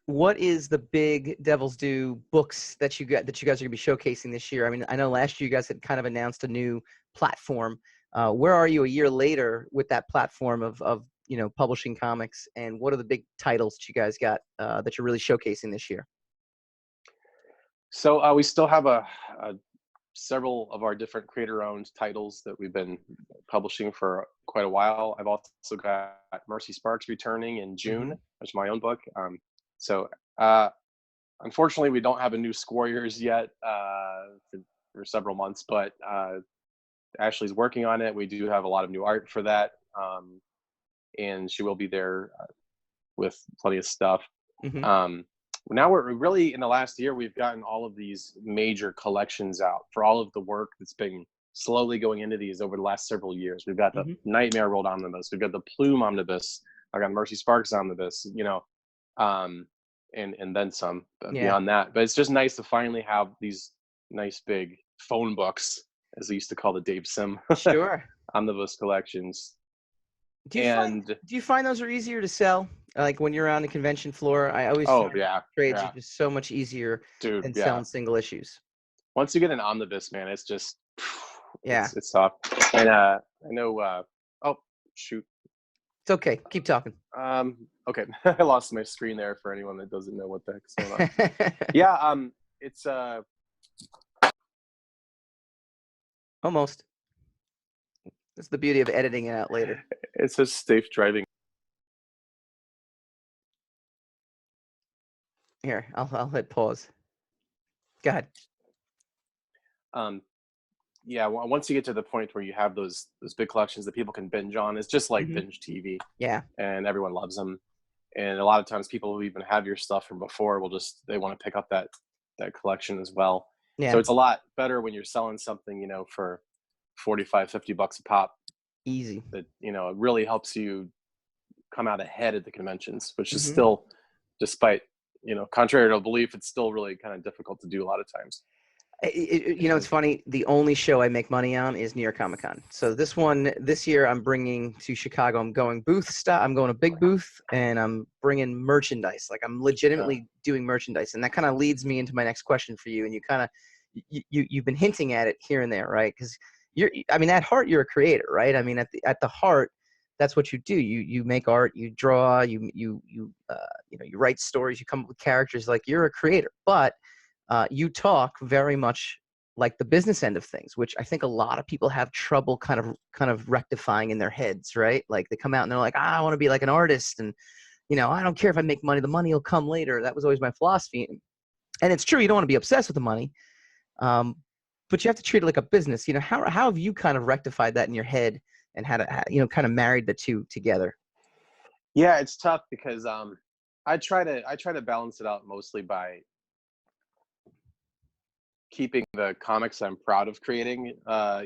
What is the big Devil's Due books that you guys are going to be showcasing this year? I mean, I know last year you guys had kind of announced a new platform. Where are you a year later with that platform of publishing comics, and what are the big titles that you guys got that you're really showcasing this year? So we still have several of our different creator-owned titles that we've been publishing for quite a while. I've also got Mercy Sparks returning in June, which is my own book. So unfortunately, we don't have a new Squarriors yet for several months, but Ashley's working on it. We do have a lot of new art for that, and she will be there with plenty of stuff. Now we're really, in the last year, we've gotten all of these major collections out for all of the work that's been slowly going into these over the last several years. We've got the Nightmare World Omnibus. We've got the Plume Omnibus. I got Mercy Sparks Omnibus, and then some beyond that. But it's just nice to finally have these nice big phone books, as they used to call the Dave Sim omnibus collections. Do you find those are easier to sell? Like when you're on the convention floor, I always find trades are just so much easier than selling single issues. Once you get an omnibus, man, it's just it's tough. And I know. Oh shoot. It's okay. Keep talking. Okay. I lost my screen there for anyone that doesn't know what the heck's going on. It's almost. That's the beauty of editing it out later. It says safe driving. Here, I'll hit pause. Go ahead. Once you get to the point where you have those big collections that people can binge on, it's just like binge TV. Yeah. And everyone loves them. And a lot of times people who even have your stuff from before they want to pick up that collection as well. Yeah. So it's a lot better when you're selling something, for $45-$50 a pop. Easy. That, it really helps you come out ahead at the conventions, which is still, despite, contrary to belief, it's still really kind of difficult to do a lot of times. It's funny. The only show I make money on is New York Comic Con. So this year I'm bringing to Chicago. I'm going booth style. I'm going a big booth, and I'm bringing merchandise. Like I'm legitimately doing merchandise, and that kind of leads me into my next question for you. And you kind of you've been hinting at it here and there, right? Because at heart, you're a creator, right? I mean, at the heart, that's what you do. You make art, you draw, you write stories, you come up with characters. Like you're a creator, but you talk very much like the business end of things, which I think a lot of people have trouble kind of rectifying in their heads, right? Like they come out and they're like, I want to be like an artist, and I don't care if I make money, the money will come later. That was always my philosophy, and it's true. You don't want to be obsessed with the money, but you have to treat it like a business. How have you kind of rectified that in your head, and how to kind of married the two together? Yeah, it's tough because I try to balance it out mostly by keeping the comics I'm proud of creating,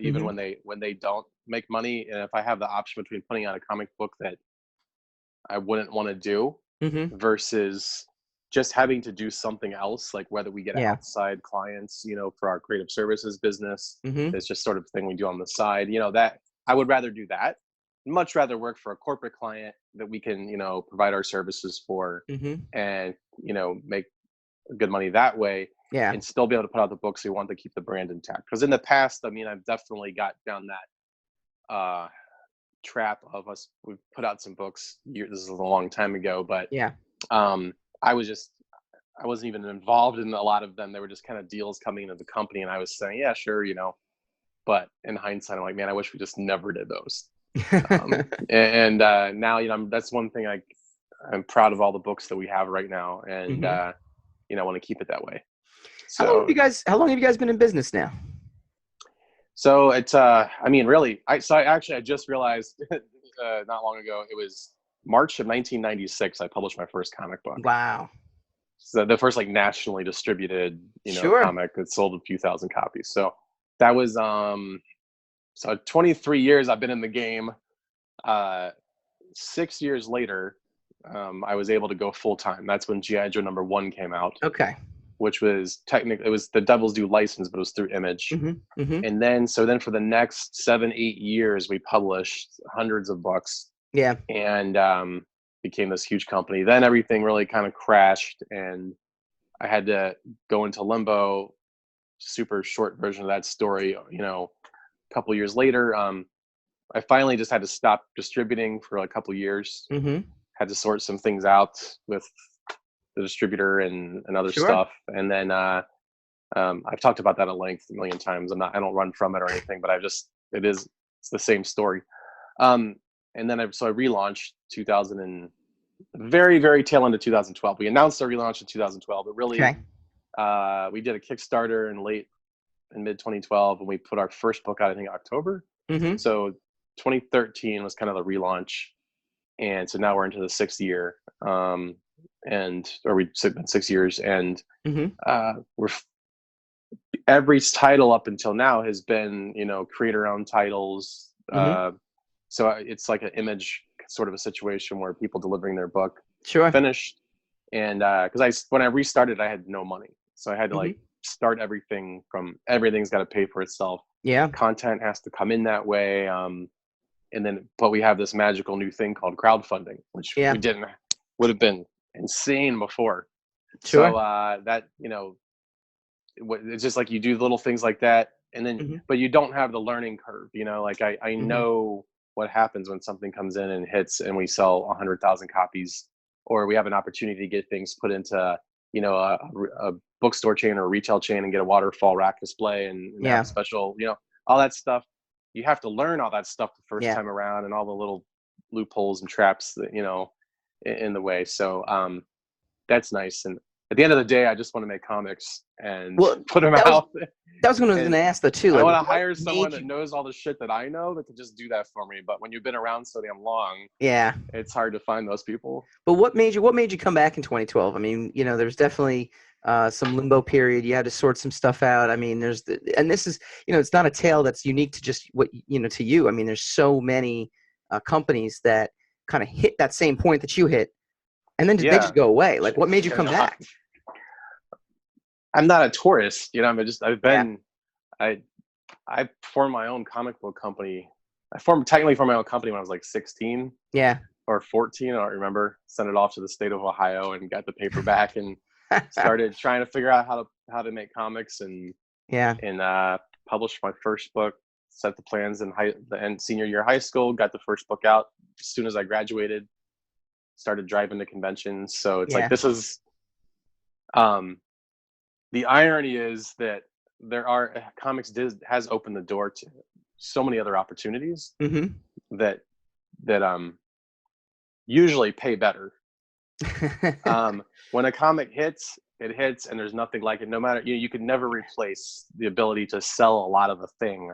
even when they don't make money. And if I have the option between putting out a comic book that I wouldn't want to do versus just having to do something else, like whether we get outside clients, for our creative services business, it's just sort of thing we do on the side, that I would rather do that much rather work for a corporate client that we can, provide our services for, and make good money that way, and still be able to put out the books. We want to keep the brand intact, because in the past, I've definitely got down that trap of us. We've put out some books. This is a long time ago, but I wasn't even involved in a lot of them. They were just kind of deals coming into the company, and I was saying, yeah, sure, but in hindsight, I'm like, man, I wish we just never did those. And now, that's one thing I'm proud of, all the books that we have right now, and I want to keep it that way. So, how long have you guys been in business now? So it's really, I just realized not long ago, it was March of 1996 I published my first comic book. Wow. So the first nationally distributed comic that sold a few thousand copies. So that was so 23 years I've been in the game. 6 years later, I was able to go full time. That's when G.I. Joe #1 came out. Okay. Which was technically, it was the Devil's Due license, but it was through Image. And then for the next 7-8 years, we published hundreds of books. Yeah. And became this huge company. Then everything really kind of crashed, and I had to go into limbo. Super short version of that story. A couple years later, I finally just had to stop distributing for a couple years. Had to sort some things out with the distributor and other stuff, and then I've talked about that at length a million times. I don't run from it or anything, but it's the same story. And then I relaunched 2000 and very, very tail end of 2012. We announced our relaunch in 2012, but really we did a Kickstarter in mid 2012, and we put our first book out, I think, October. So 2013 was kind of the relaunch, and so now we're into the 6th year. We've been 6 years, and every title up until now has been creator-owned titles. So it's like an Image sort of a situation where people delivering their book finished, and because when I restarted, I had no money, so I had to start everything from everything's got to pay for itself. Content has to come in that way, but we have this magical new thing called crowdfunding, which would have been insane before. So that it's just you do little things like that, and then but you don't have the learning curve. I know what happens when something comes in and hits, and we sell 100,000 copies, or we have an opportunity to get things put into a bookstore chain or a retail chain and get a waterfall rack display and have special all that stuff. You have to learn all that stuff the first time around, and all the little loopholes and traps that in the way. So that's nice. And at the end of the day, I just want to make comics and put them out. That was what I was going to ask, though, too. I want to hire someone that knows all the shit that I know that can just do that for me. But when you've been around so damn long, it's hard to find those people. But what made you come back in 2012? I mean, there's definitely some limbo period. You had to sort some stuff out. I mean, and this is, it's not a tale that's unique to just to you. I mean, there's so many companies that kind of hit that same point that you hit, and then they just go away. What made you come back? I'm not a tourist, I formed my own comic book company. I technically formed my own company when I was 16. Or 14, I don't remember. Sent it off to the state of Ohio and got the paperback and started trying to figure out how to make comics and published my first book, set the plans in senior year of high school, got the first book out as soon as I graduated, started driving to conventions. So it's this is the irony is that comics has opened the door to so many other opportunities that usually pay better. When a comic hits, it hits, and there's nothing like it. No matter you could never replace the ability to sell a lot of a thing.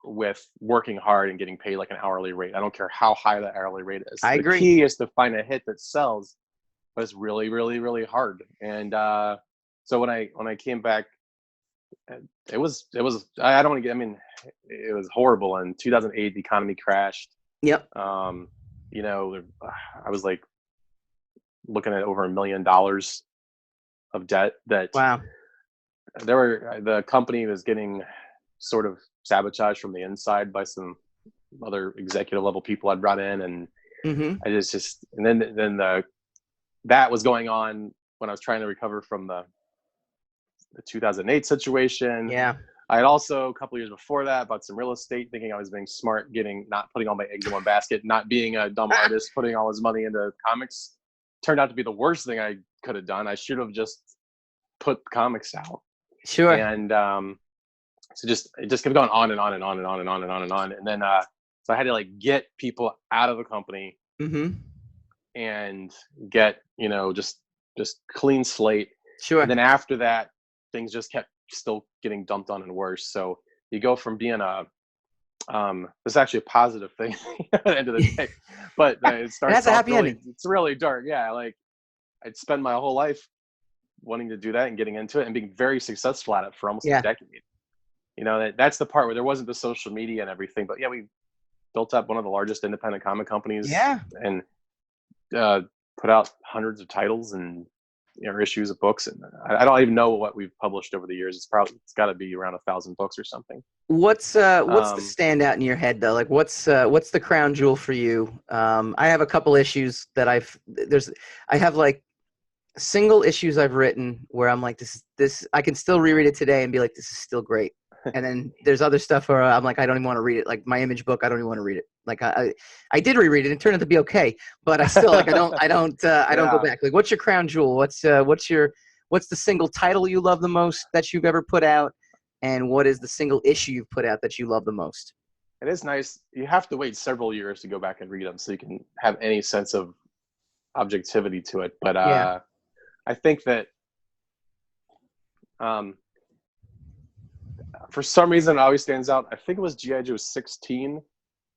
With working hard and getting paid an hourly rate. I don't care how high the hourly rate is. I agree. The key is to find a hit that sells. But it's really, really, really hard. And so when I came back, it was I don't want to get. I mean, it was horrible. In 2008, the economy crashed. I was looking at over $1 million of debt. The company was getting sort of sabotaged from the inside by some other executive level people I'd brought in, and I just and then that was going on when I was trying to recover from the 2008 situation. Yeah. I had also, a couple of years before that, bought some real estate, thinking I was being smart, not putting all my eggs in one basket, not being a dumb artist, putting all his money into comics. Turned out to be the worst thing I could have done. I should have just put comics out. Sure. And so it just kept going on and on and on and on and on and on and on. And then so I had to like get people out of the company and get, just clean slate. Sure. And then after that, things just kept still getting dumped on and worse. So you go from being it's actually a positive thing at the end of the day, but it starts that's a happy ending. It's really dark. Yeah. Like I'd spend my whole life wanting to do that and getting into it and being very successful at it for almost a decade. That's the part where there wasn't the social media and everything, but yeah, we built up one of the largest independent comic companies and put out hundreds of titles and issues of books, and I don't even know what we've published over the years. It's got to be around 1,000 books or something. What's the standout in your head though? Like what's the crown jewel for you? I have a couple issues that I have like single issues I've written where I'm like this I can still reread it today and be like, this is still great. And then there's other stuff where I'm like, I don't even want to read it. Like my Image book, I don't even want to read it. Like I did reread it and it turned out to be okay, but I still like I don't go back. Like what's your crown jewel? What's the single title you love the most that you've ever put out, and what is the single issue you've put out that you love the most? It is nice. You have to wait several years to go back and read them so you can have any sense of objectivity to it. But I think that for some reason it always stands out. I think it was G.I. Joe 16.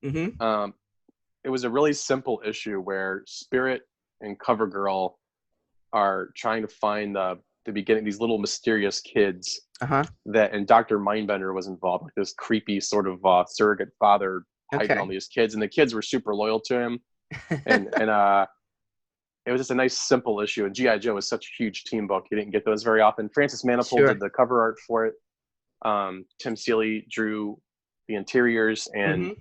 It was a really simple issue where Spirit and CoverGirl are trying to find the beginning, these little mysterious kids and Dr. Mindbender was involved, like this creepy sort of surrogate father hiding all these kids, and the kids were super loyal to him. and it was just a nice simple issue, and G.I. Joe was such a huge team book. You didn't get those very often. Francis Manifold did the cover art for it. Tim Seeley drew the interiors, and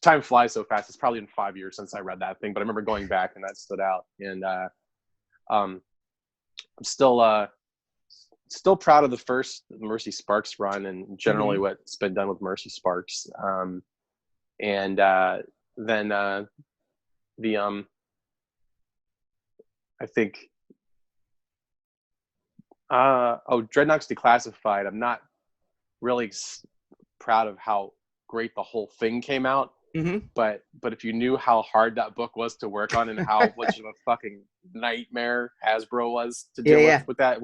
time flies so fast. It's probably been 5 years since I read that thing, but I remember going back and that stood out. And I'm still proud of the first Mercy Sparks run and generally what's been done with Mercy Sparks. Then I think Dreadnought's Declassified. I'm not really proud of how great the whole thing came out, but if you knew how hard that book was to work on and how much of a fucking nightmare Hasbro was to deal with that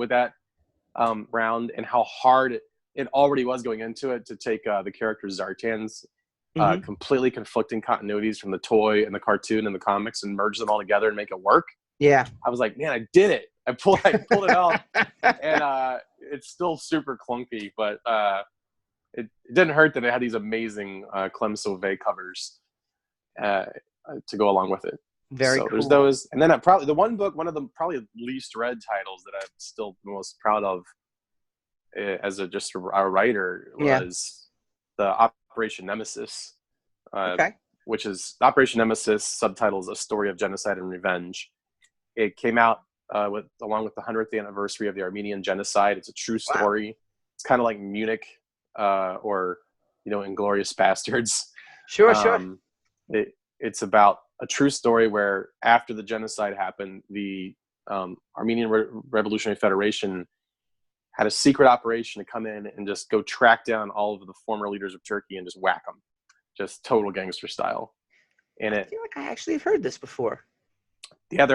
round, and how hard it already was going into it to take the character Zartan's completely conflicting continuities from the toy and the cartoon and the comics and merge them all together and make it work. I was like, man, I did it. I pulled it out, and it's still super clunky, but it didn't hurt that it had these amazing Clem Sauvé covers to go along with it. Very cool. There's those, and then probably the one book, one of the probably least read titles that I'm still the most proud of as a writer was the Operation Nemesis, which is Operation Nemesis. Subtitles: A Story of Genocide and Revenge. It came out along with the 100th anniversary of the Armenian Genocide. It's a true story. It's kind of like Munich or Inglourious Bastards. Sure. It's about a true story where after the genocide happened, the Armenian Revolutionary Federation had a secret operation to come in and just go track down all of the former leaders of Turkey and just whack them, just total gangster style. And I feel like I actually have heard this before. Yeah,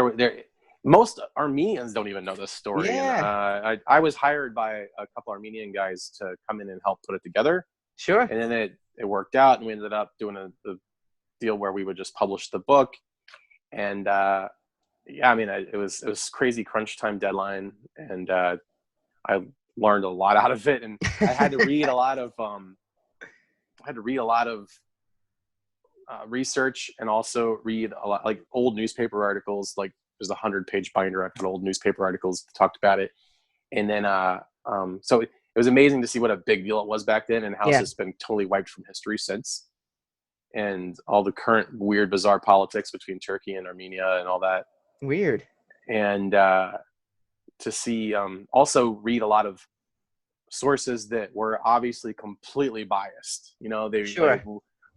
most Armenians don't even know this story. Yeah. And, I was hired by a couple Armenian guys to come in and help put it together. Sure. And then it worked out, and we ended up doing a deal where we would just publish the book. And it was crazy crunch time deadline, and I learned a lot out of it, and I had to read a lot of research, and also read a lot like old newspaper articles. Like there's a 100-page binder of old newspaper articles that talked about it, and then so was amazing to see what a big deal it was back then and how Yeah. it's been totally wiped from history since. And all the current weird, bizarre politics between Turkey and Armenia and all that. Weird. And to see, also read a lot of sources that were obviously completely biased. You know, they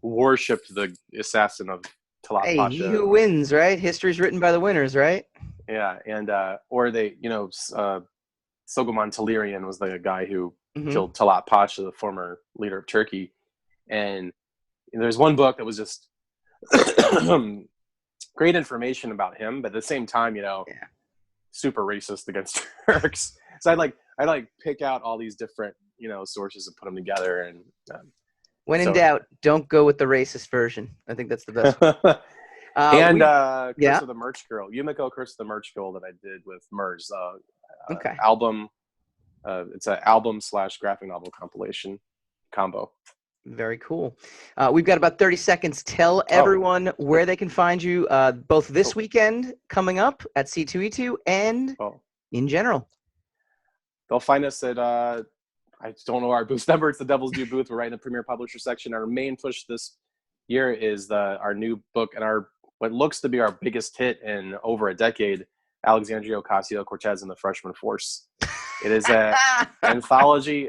worshipped the assassin of Talat Hey, Pasha. he who wins, right? History's written by the winners, right? Yeah, and or they, Soghomon Talerian was the guy who killed Talat Pasha, the former leader of Turkey. And there's one book that was just great information about him, but at the same time, super racist against Turks. So I'd pick out all these different, sources and put them together. And when in doubt, don't go with the racist version. I think that's the best one. Curse of the Merch Girl, Yumiko Curse of the Merch Girl that I did with Merz. Album. It's an album/graphic novel compilation combo. Very cool. We've got about 30 seconds. Tell everyone where they can find you, both this weekend coming up at C2E2 and in general. They'll find us at, I don't know our booth number. It's the Devil's Due booth. We're right in the Premier Publisher section. Our main push this year is our new book and what looks to be our biggest hit in over a decade, Alexandria Ocasio-Cortez and the Freshman Force. It is an anthology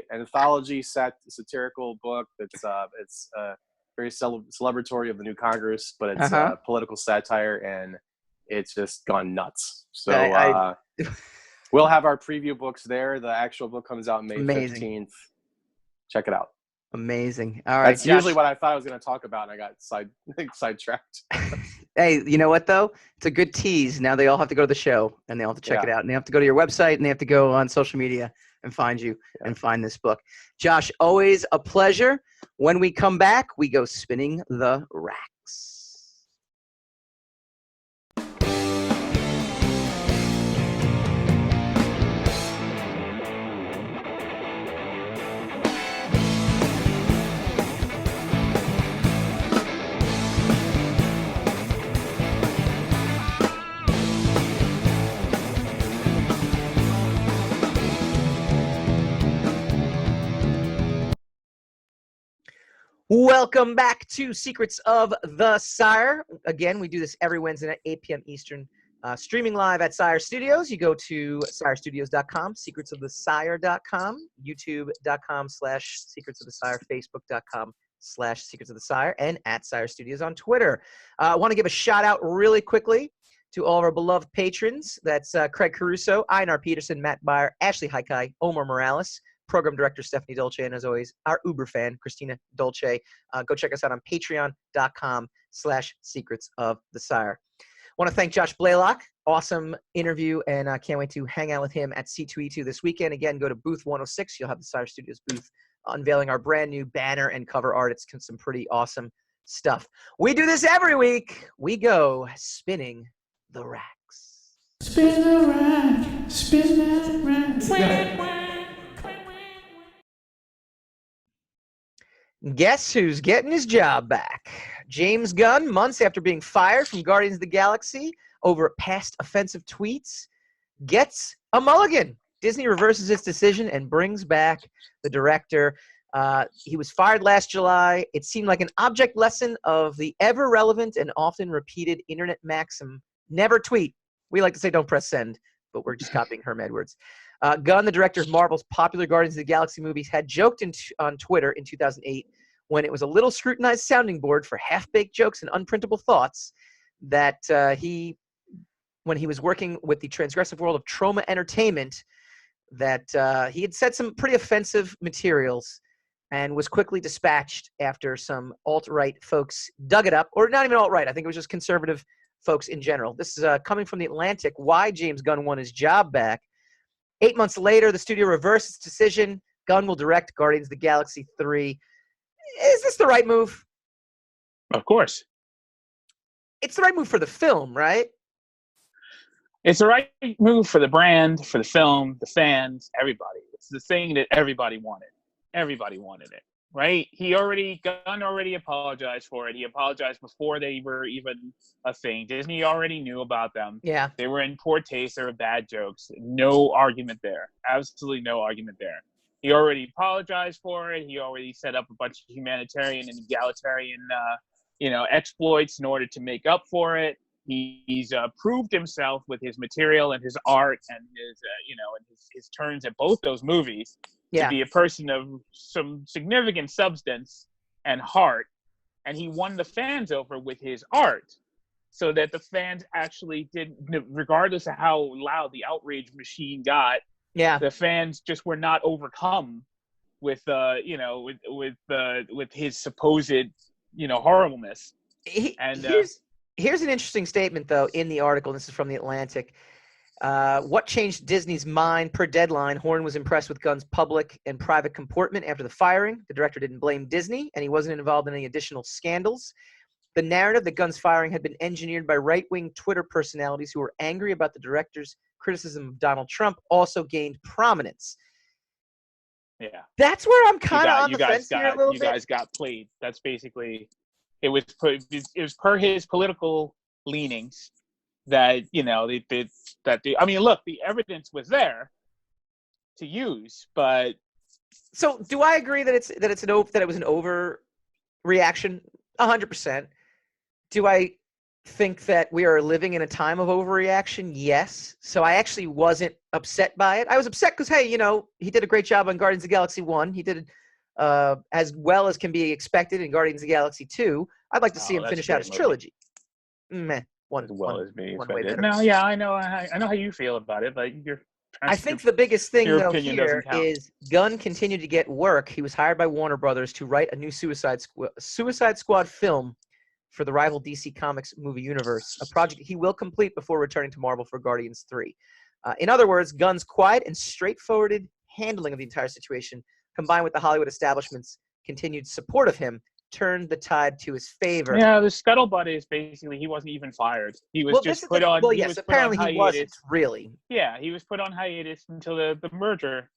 satirical book that's it's very celebratory of the new Congress, but it's political satire, and it's just gone nuts. So we'll have our preview books there. The actual book comes out May 15th. Check it out. Amazing. All right. That's usually what I thought I was going to talk about, and I got sidetracked. Hey, you know what, though? It's a good tease. Now they all have to go to the show, and they all have to check it out, and they have to go to your website, and they have to go on social media and find you and find this book. Josh, always a pleasure. When we come back, we go spinning the racks. Welcome back to Secrets of the Sire. Again, we do this every Wednesday at 8 p.m. Eastern, streaming live at Sire Studios. You go to sirestudios.com, secretsofthesire.com, youtube.com/Secrets of the Sire, facebook.com/Secrets of the Sire, and at Sire Studios on Twitter. I want to give a shout out really quickly to all of our beloved patrons. That's Craig Caruso, Einar Peterson, Matt Byer, Ashley Haikai, Omar Morales, Program Director Stephanie Dolce, and as always, our Uber fan, Christina Dolce. Go check us out on patreon.com/Secrets of the Sire. Want to thank Josh Blaylock. Awesome interview, and I can't wait to hang out with him at C2E2 this weekend. Again, go to booth 106. You'll have the Sire Studios booth unveiling our brand new banner and cover art. It's some pretty awesome stuff. We do this every week. We go spinning the racks. Spin the rack, spin that rack. Guess who's getting his job back? James Gunn, months after being fired from Guardians of the Galaxy over past offensive tweets, gets a mulligan. Disney reverses its decision and brings back the director. He was fired last July. It seemed like an object lesson of the ever-relevant and often repeated internet maxim, never tweet. We like to say don't press send, but we're just copying Herm Edwards. Gunn, the director of Marvel's popular Guardians of the Galaxy movies, had joked on Twitter in 2008 when it was a little scrutinized sounding board for half-baked jokes and unprintable thoughts that when he was working with the transgressive world of Troma Entertainment, that he had said some pretty offensive materials and was quickly dispatched after some alt-right folks dug it up, or not even alt-right. I think it was just conservative folks in general. This is coming from The Atlantic, why James Gunn won his job back. 8 months later, the studio reversed its decision. Gunn will direct Guardians of the Galaxy 3. Is this the right move? Of course. It's the right move for the film, right? It's the right move for the brand, for the film, the fans, everybody. It's the thing that everybody wanted. Everybody wanted it, right? Gunn already apologized for it. He apologized before they were even a thing. Disney already knew about them. Yeah. They were in poor taste. They were bad jokes. No argument there. Absolutely no argument there. He already apologized for it. He already set up a bunch of humanitarian and egalitarian, exploits in order to make up for it. He's proved himself with his material and his art and his turns at both those movies to be a person of some significant substance and heart. And he won the fans over with his art, so that the fans actually did, regardless of how loud the outrage machine got. Yeah, the fans just were not overcome with his supposed horribleness. Here's an interesting statement though in the article. This is from the Atlantic. What changed Disney's mind? Per Deadline, Horn was impressed with Gunn's public and private comportment after the firing. The director didn't blame Disney, and he wasn't involved in any additional scandals. The narrative that Gunn's firing had been engineered by right-wing Twitter personalities who were angry about the director's criticism of Donald Trump also gained prominence. Yeah, that's where I'm kind of on the fence here a little bit. You guys got played. That's basically it was per his political leanings that I mean, look, the evidence was there to use, but so do I agree that it was an overreaction? 100%. Do I think that we are living in a time of overreaction? Yes. So I actually wasn't upset by it. I was upset because, hey, he did a great job on Guardians of the Galaxy 1. He did as well as can be expected in Guardians of the Galaxy 2. I'd like to see him finish out his trilogy. Meh. As well as me. No, yeah, I know how you feel about it, but I think the biggest thing though here is Gunn continued to get work. He was hired by Warner Brothers to write a new Suicide Squad film for the rival DC Comics movie universe, a project he will complete before returning to Marvel for Guardians 3. In other words, Gunn's quiet and straightforward handling of the entire situation, combined with the Hollywood establishment's continued support of him, turned the tide to his favor. Yeah, the scuttlebutt is basically he wasn't even fired. He was just put on. Well, yes, apparently he wasn't really. Yeah, he was put on hiatus until the merger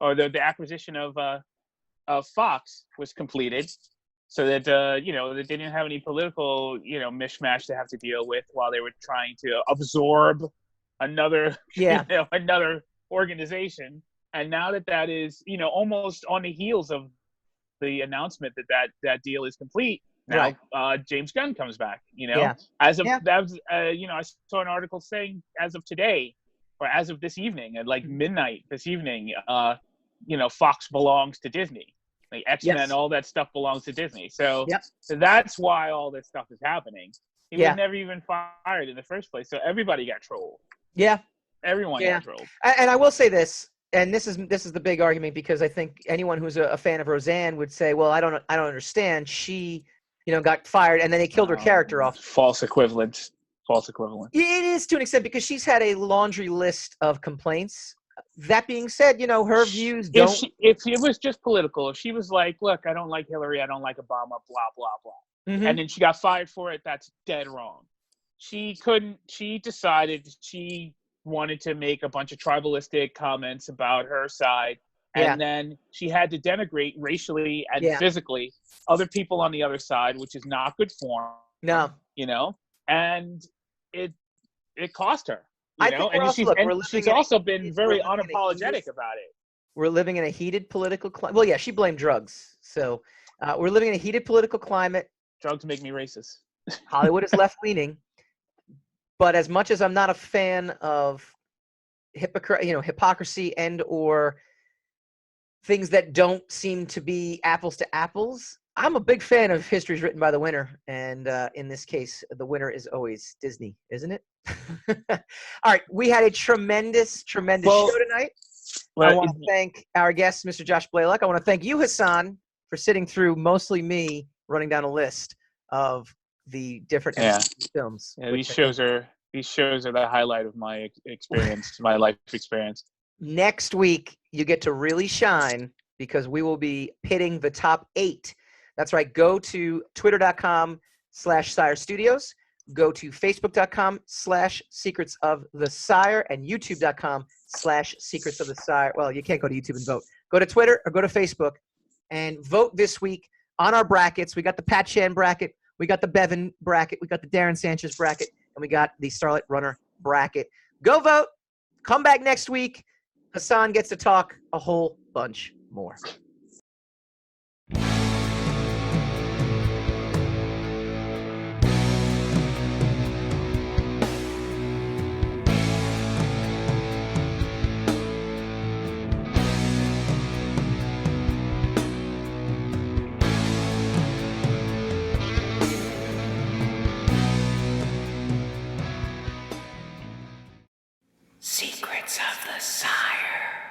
or the acquisition of Fox was completed, so that they didn't have any political mishmash to have to deal with while they were trying to absorb another another organization. And now that is almost on the heels of the announcement that deal is complete. Now, James Gunn comes back. As of I saw an article saying as of today, or as of this evening at like midnight this evening, Fox belongs to Disney. Like X-Men, all that stuff belongs to Disney. So that's why all this stuff is happening. He was never even fired in the first place. So everybody got trolled. Yeah, everyone got trolled. And I will say this. And this is the big argument, because I think anyone who's a fan of Roseanne would say, well, I don't understand. She, got fired and then they killed her character off. False equivalent. It is to an extent, because she's had a laundry list of complaints. That being said, her views don't. If it was just political, if she was like, look, I don't like Hillary, I don't like Obama, blah, blah, blah. Mm-hmm. And then she got fired for it, that's dead wrong. She decided she wanted to make a bunch of tribalistic comments about her side, and then she had to denigrate racially and physically other people on the other side, which is not good form. No, and it cost her. She's also been very unapologetic about it. We're living in a heated political climate. Well, yeah, she blamed drugs. So we're living in a heated political climate. Drugs make me racist. Hollywood is left-leaning. But as much as I'm not a fan of hypocrisy and or things that don't seem to be apples to apples, I'm a big fan of history's written by the winner. And in this case, the winner is always Disney, isn't it? All right. We had a tremendous show tonight. I want to thank our guest, Mr. Josh Blaylock. I want to thank you, Hassan, for sitting through mostly me running down a list of the different films. Yeah, these shows are the highlight of my experience, my life experience. Next week, you get to really shine, because we will be pitting the top 8. That's right. Go to twitter.com/Sire Studios. Go to facebook.com/Secrets of the Sire and youtube.com/Secrets of the Sire. Well, you can't go to YouTube and vote. Go to Twitter or go to Facebook and vote this week on our brackets. We got the Pat Chan bracket. We got the Bevan bracket. We got the Darren Sanchez bracket. And we got the Starlight Runner bracket. Go vote. Come back next week. Hassan gets to talk a whole bunch more. Secrets of the Sire.